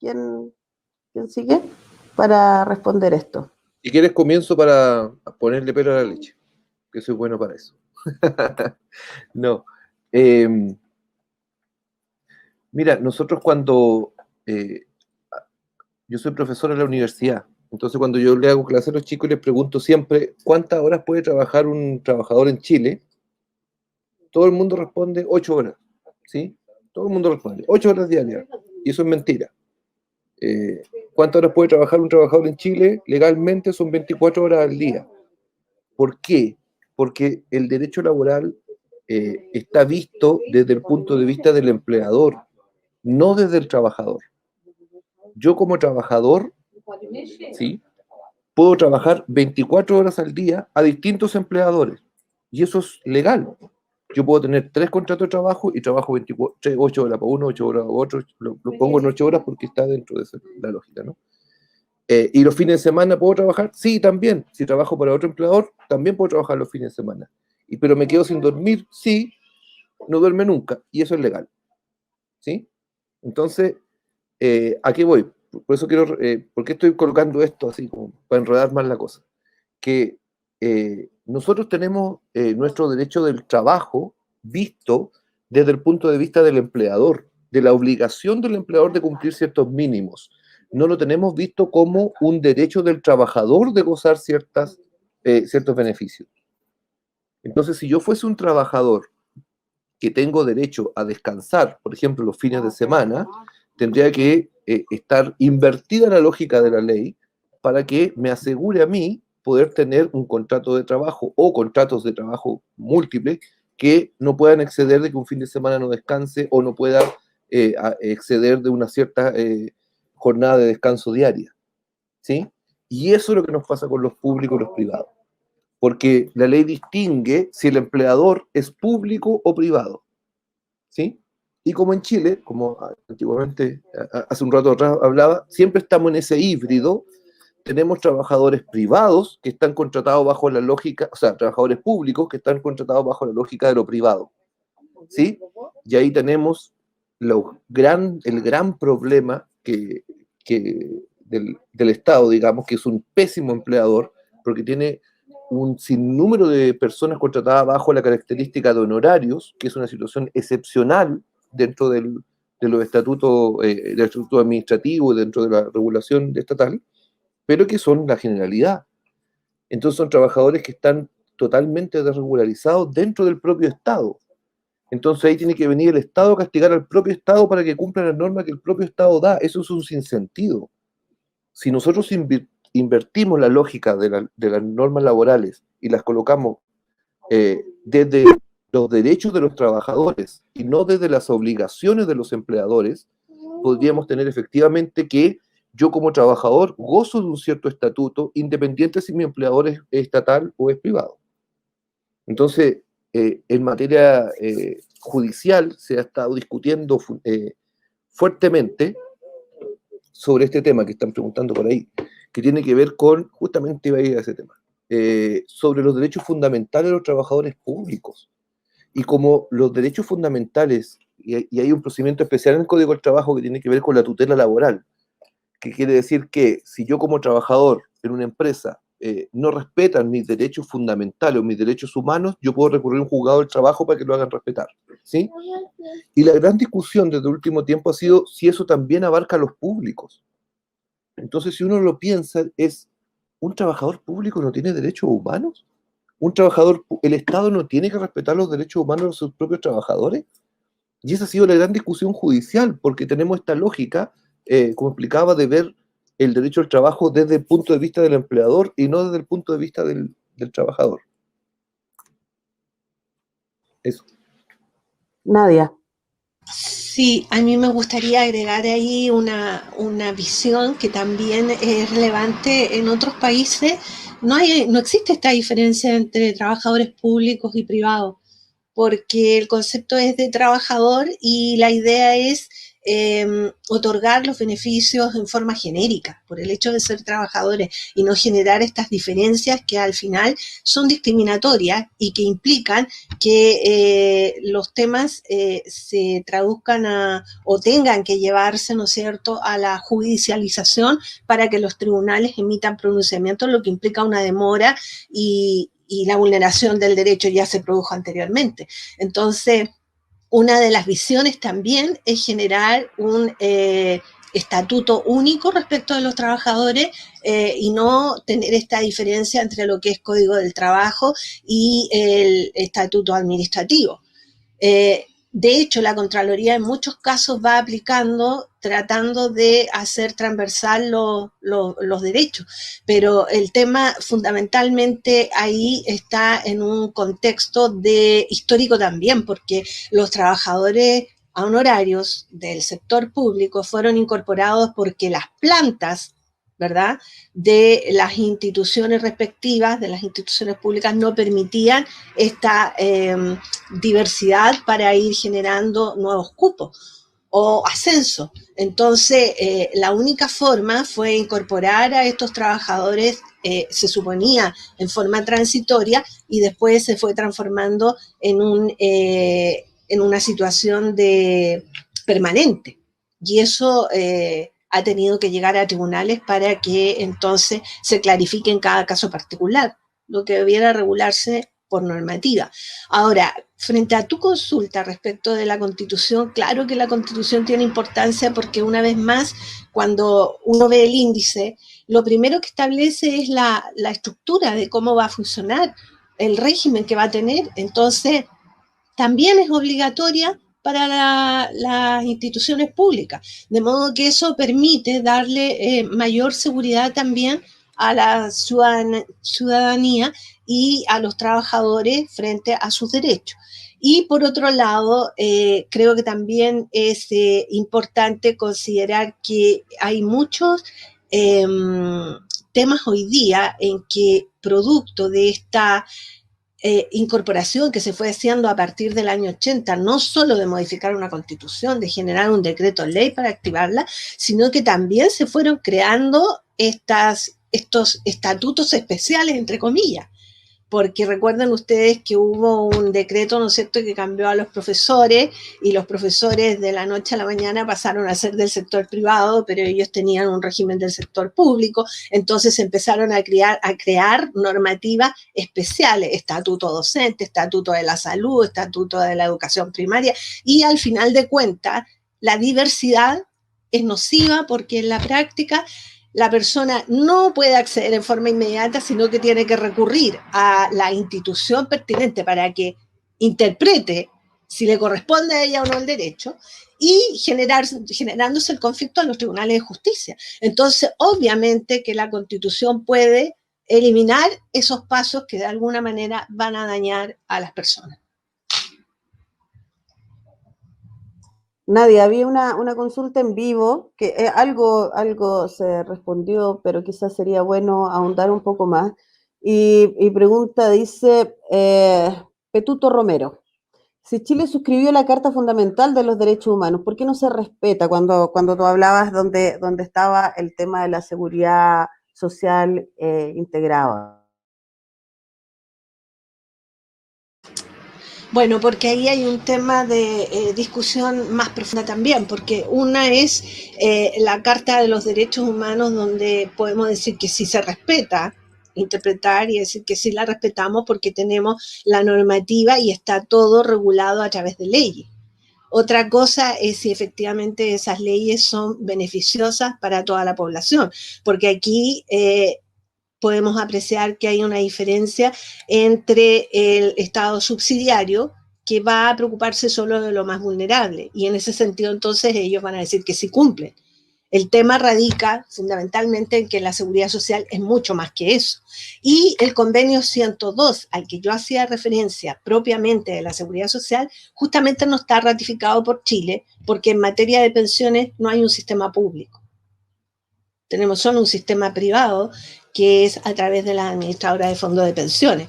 ¿quién sigue para responder esto? Si quieres comienzo para ponerle pelo a la leche, que soy bueno para eso. No. Mira, nosotros cuando... yo soy profesor en la universidad, entonces cuando yo le hago clase a los chicos les pregunto siempre ¿cuántas horas puede trabajar un trabajador en Chile? Todo el mundo responde 8 horas, ¿sí? Todo el mundo responde 8 horas diarias, y eso es mentira. ¿Cuántas horas puede trabajar un trabajador en Chile? Legalmente son 24 horas al día. ¿Por qué? Porque el derecho laboral está visto desde el punto de vista del empleador, no desde el trabajador. Yo como trabajador, ¿sí?, puedo trabajar 24 horas al día a distintos empleadores, y eso es legal. Yo puedo tener 3 contratos de trabajo y trabajo 8 horas para uno, 8 horas para otro, lo pongo en 8 horas porque está dentro de la lógica, ¿no? ¿Y los fines de semana puedo trabajar? Sí, también. Si trabajo para otro empleador, también puedo trabajar los fines de semana. ¿Pero me quedo sin dormir? Sí, no duerme nunca, y eso es legal, ¿sí? Entonces, ¿a qué voy? Por eso ¿por qué estoy colocando esto así, como para enredar más la cosa? Que nosotros tenemos nuestro derecho del trabajo visto desde el punto de vista del empleador, de la obligación del empleador de cumplir ciertos mínimos. No lo tenemos visto como un derecho del trabajador de gozar ciertos beneficios. Entonces, si yo fuese un trabajador que tengo derecho a descansar, por ejemplo, los fines de semana, tendría que estar invertida la lógica de la ley para que me asegure a mí poder tener un contrato de trabajo o contratos de trabajo múltiples que no puedan exceder de que un fin de semana no descanse o no pueda exceder de una cierta jornada de descanso diaria, ¿sí? Y eso es lo que nos pasa con los públicos y los privados, porque la ley distingue si el empleador es público o privado, ¿sí? Y como en Chile, como antiguamente, hace un rato atrás hablaba, siempre estamos en ese híbrido. Tenemos trabajadores privados que están contratados bajo la lógica, o sea, trabajadores públicos que están contratados bajo la lógica de lo privado, ¿sí? Y ahí tenemos el gran problema del Estado, digamos, que es un pésimo empleador, porque tiene un sinnúmero de personas contratadas bajo la característica de honorarios, que es una situación excepcional dentro del estatuto administrativo, dentro de la regulación estatal, pero que son la generalidad. Entonces son trabajadores que están totalmente desregularizados dentro del propio Estado. Entonces ahí tiene que venir el Estado a castigar al propio Estado para que cumpla las normas que el propio Estado da. Eso es un sinsentido. Si nosotros invertimos la lógica de las normas laborales y las colocamos desde los derechos de los trabajadores y no desde las obligaciones de los empleadores, podríamos tener efectivamente que yo como trabajador gozo de un cierto estatuto, independiente si mi empleador es estatal o es privado. Entonces, en materia judicial se ha estado discutiendo fuertemente sobre este tema que están preguntando por ahí, que tiene que ver con, justamente iba a ir a ese tema, sobre los derechos fundamentales de los trabajadores públicos. Y como los derechos fundamentales, y hay un procedimiento especial en el Código del Trabajo que tiene que ver con la tutela laboral, que quiere decir que si yo como trabajador en una empresa no respetan mis derechos fundamentales o mis derechos humanos, yo puedo recurrir a un juzgado del trabajo para que lo hagan respetar, ¿sí? Y la gran discusión desde el último tiempo ha sido si eso también abarca a los públicos. Entonces, si uno lo piensa, ¿un trabajador público no tiene derechos humanos? ¿El Estado no tiene que respetar los derechos humanos de sus propios trabajadores? Y esa ha sido la gran discusión judicial, porque tenemos esta lógica, como explicaba, de ver el derecho al trabajo desde el punto de vista del empleador y no desde el punto de vista del trabajador. Eso. Nadia. Sí, a mí me gustaría agregar ahí una visión que también es relevante en otros países. No existe esta diferencia entre trabajadores públicos y privados, porque el concepto es de trabajador y la idea es otorgar los beneficios en forma genérica por el hecho de ser trabajadores y no generar estas diferencias que al final son discriminatorias y que implican que los temas se traduzcan o tengan que llevarse, ¿no es cierto?, a la judicialización para que los tribunales emitan pronunciamientos, lo que implica una demora y la vulneración del derecho ya se produjo anteriormente. Entonces, una de las visiones también es generar un estatuto único respecto de los trabajadores y no tener esta diferencia entre lo que es Código del Trabajo y el estatuto administrativo. De hecho, la Contraloría en muchos casos va aplicando, tratando de hacer transversal los derechos, pero el tema fundamentalmente ahí está en un contexto histórico también, porque los trabajadores honorarios del sector público fueron incorporados porque las plantas, ¿verdad?, de las instituciones respectivas, de las instituciones públicas, no permitían esta diversidad para ir generando nuevos cupos o ascenso. Entonces, la única forma fue incorporar a estos trabajadores, se suponía en forma transitoria, y después se fue transformando en una situación permanente. Y eso ha tenido que llegar a tribunales para que entonces se clarifique en cada caso particular, lo que debiera regularse por normativa. Ahora, frente a tu consulta respecto de la Constitución, claro que la Constitución tiene importancia porque una vez más, cuando uno ve el índice, lo primero que establece es la estructura de cómo va a funcionar, el régimen que va a tener. Entonces, también es obligatoria para las instituciones públicas, de modo que eso permite darle mayor seguridad también a la ciudadanía y a los trabajadores frente a sus derechos. Y por otro lado, creo que también es importante considerar que hay muchos temas hoy día en que, producto de esta incorporación que se fue haciendo a partir del año 80, no solo de modificar una constitución, de generar un decreto ley para activarla, sino que también se fueron creando estos estatutos especiales, entre comillas, porque recuerden ustedes que hubo un decreto, ¿no es cierto?, que cambió a los profesores, y los profesores de la noche a la mañana pasaron a ser del sector privado, pero ellos tenían un régimen del sector público. Entonces empezaron a crear normativas especiales, estatuto docente, estatuto de la salud, estatuto de la educación primaria, y al final de cuentas la diversidad es nociva porque en la práctica la persona no puede acceder en forma inmediata, sino que tiene que recurrir a la institución pertinente para que interprete si le corresponde a ella o no el derecho, y generándose el conflicto en los tribunales de justicia. Entonces, obviamente que la Constitución puede eliminar esos pasos que de alguna manera van a dañar a las personas. Nadia, había una consulta en vivo, que algo se respondió, pero quizás sería bueno ahondar un poco más. Y pregunta, dice Petuto Romero, Si Chile suscribió la Carta Fundamental de los Derechos Humanos, ¿por qué no se respeta cuando tú hablabas donde estaba el tema de la seguridad social integrada? Bueno, porque ahí hay un tema de discusión más profunda también, porque una es la Carta de los Derechos Humanos, donde podemos decir que sí se respeta, interpretar y decir que sí la respetamos porque tenemos la normativa y está todo regulado a través de leyes. Otra cosa es si efectivamente esas leyes son beneficiosas para toda la población, porque aquí podemos apreciar que hay una diferencia entre el Estado subsidiario, que va a preocuparse solo de lo más vulnerable, y en ese sentido entonces ellos van a decir que sí cumplen. El tema radica fundamentalmente en que la seguridad social es mucho más que eso. Y el convenio 102, al que yo hacía referencia propiamente de la seguridad social, justamente no está ratificado por Chile, porque en materia de pensiones no hay un sistema público. Tenemos solo un sistema privado que es a través de las administradoras de fondos de pensiones.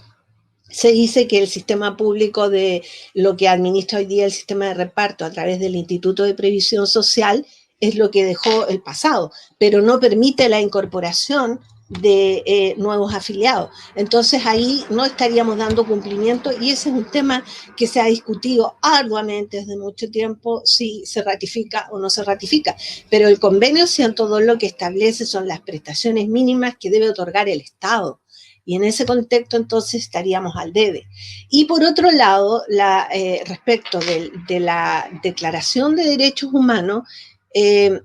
Se dice que el sistema público de lo que administra hoy día el sistema de reparto a través del Instituto de Previsión Social es lo que dejó el pasado, pero no permite la incorporación de nuevos afiliados. Entonces ahí no estaríamos dando cumplimiento y ese es un tema que se ha discutido arduamente desde mucho tiempo si se ratifica o no se ratifica. Pero el convenio 102 lo que establece son las prestaciones mínimas que debe otorgar el Estado. Y en ese contexto entonces estaríamos al debe. Y por otro lado, respecto de la Declaración de Derechos Humanos,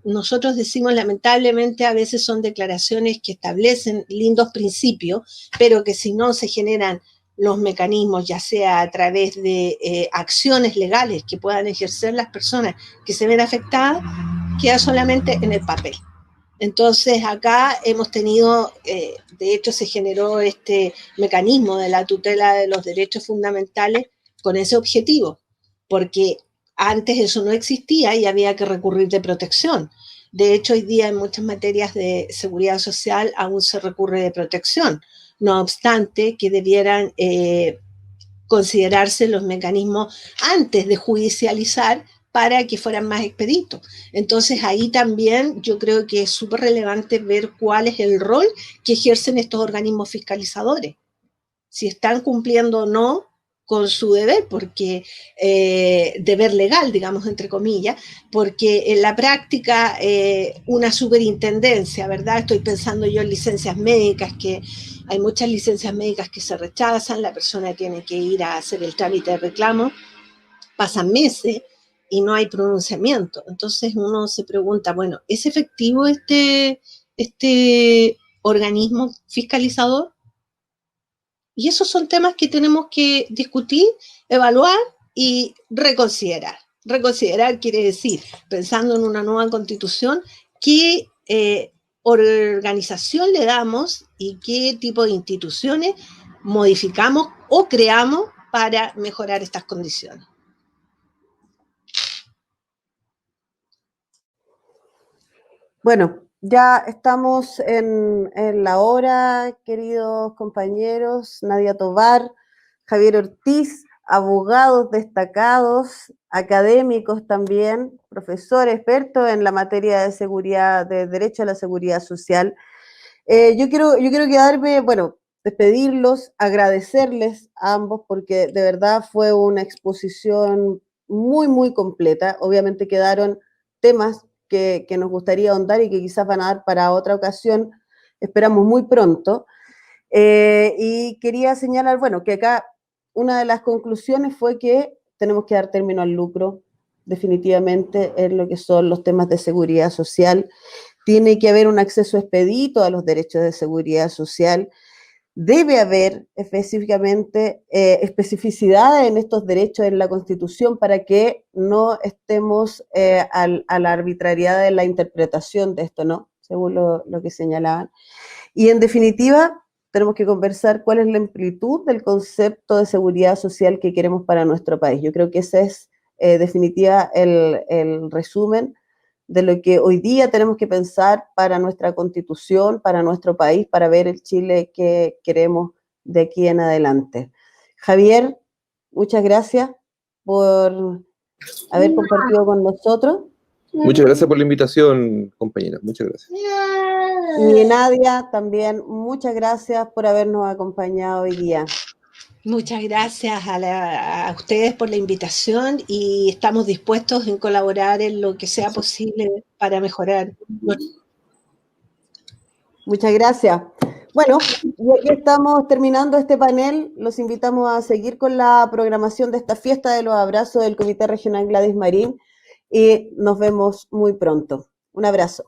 nosotros decimos lamentablemente a veces son declaraciones que establecen lindos principios, pero que si no se generan los mecanismos, ya sea a través de acciones legales que puedan ejercer las personas que se ven afectadas, queda solamente en el papel. Entonces acá hemos tenido, de hecho se generó este mecanismo de la tutela de los derechos fundamentales con ese objetivo, porque antes eso no existía y había que recurrir de protección. De hecho, hoy día en muchas materias de seguridad social aún se recurre de protección, no obstante que debieran considerarse los mecanismos antes de judicializar para que fueran más expeditos. Entonces ahí también yo creo que es súper relevante ver cuál es el rol que ejercen estos organismos fiscalizadores, si están cumpliendo o no con su deber, porque deber legal, digamos, entre comillas, porque en la práctica una superintendencia, ¿verdad? Estoy pensando yo en licencias médicas, que hay muchas licencias médicas que se rechazan, la persona tiene que ir a hacer el trámite de reclamo, pasan meses y no hay pronunciamiento. Entonces uno se pregunta, bueno, ¿es efectivo este organismo fiscalizador? Y esos son temas que tenemos que discutir, evaluar y reconsiderar. Reconsiderar quiere decir, pensando en una nueva constitución, qué organización le damos y qué tipo de instituciones modificamos o creamos para mejorar estas condiciones. Bueno, ya estamos en la hora, queridos compañeros. Nadia Tovar, Javier Ortiz, abogados destacados, académicos también, profesor experto en la materia de seguridad, de derecho a la seguridad social. Yo quiero quedarme, bueno, despedirlos, agradecerles a ambos porque de verdad fue una exposición muy, muy completa. Obviamente quedaron temas que nos gustaría ahondar y que quizás van a dar para otra ocasión, esperamos muy pronto. Y quería señalar, bueno, que acá una de las conclusiones fue que tenemos que dar término al lucro, definitivamente, en lo que son los temas de seguridad social. Tiene que haber un acceso expedito a los derechos de seguridad social. Debe haber específicamente especificidad en estos derechos en la Constitución para que no estemos a la arbitrariedad de la interpretación de esto, ¿no? Según lo que señalaban. Y en definitiva, tenemos que conversar cuál es la amplitud del concepto de seguridad social que queremos para nuestro país. Yo creo que ese es definitiva el resumen de lo que hoy día tenemos que pensar para nuestra Constitución, para nuestro país, para ver el Chile que queremos de aquí en adelante. Javier, muchas gracias. por haber compartido con nosotros. Muchas gracias por la invitación, compañera. Muchas gracias. Y Nadia, también muchas gracias por habernos acompañado hoy día. Muchas gracias a ustedes por la invitación y estamos dispuestos en colaborar en lo que sea posible para mejorar. Muchas gracias. Bueno, y aquí estamos terminando este panel. Los invitamos a seguir con la programación de esta fiesta de los abrazos del Comité Regional Gladys Marín y nos vemos muy pronto. Un abrazo.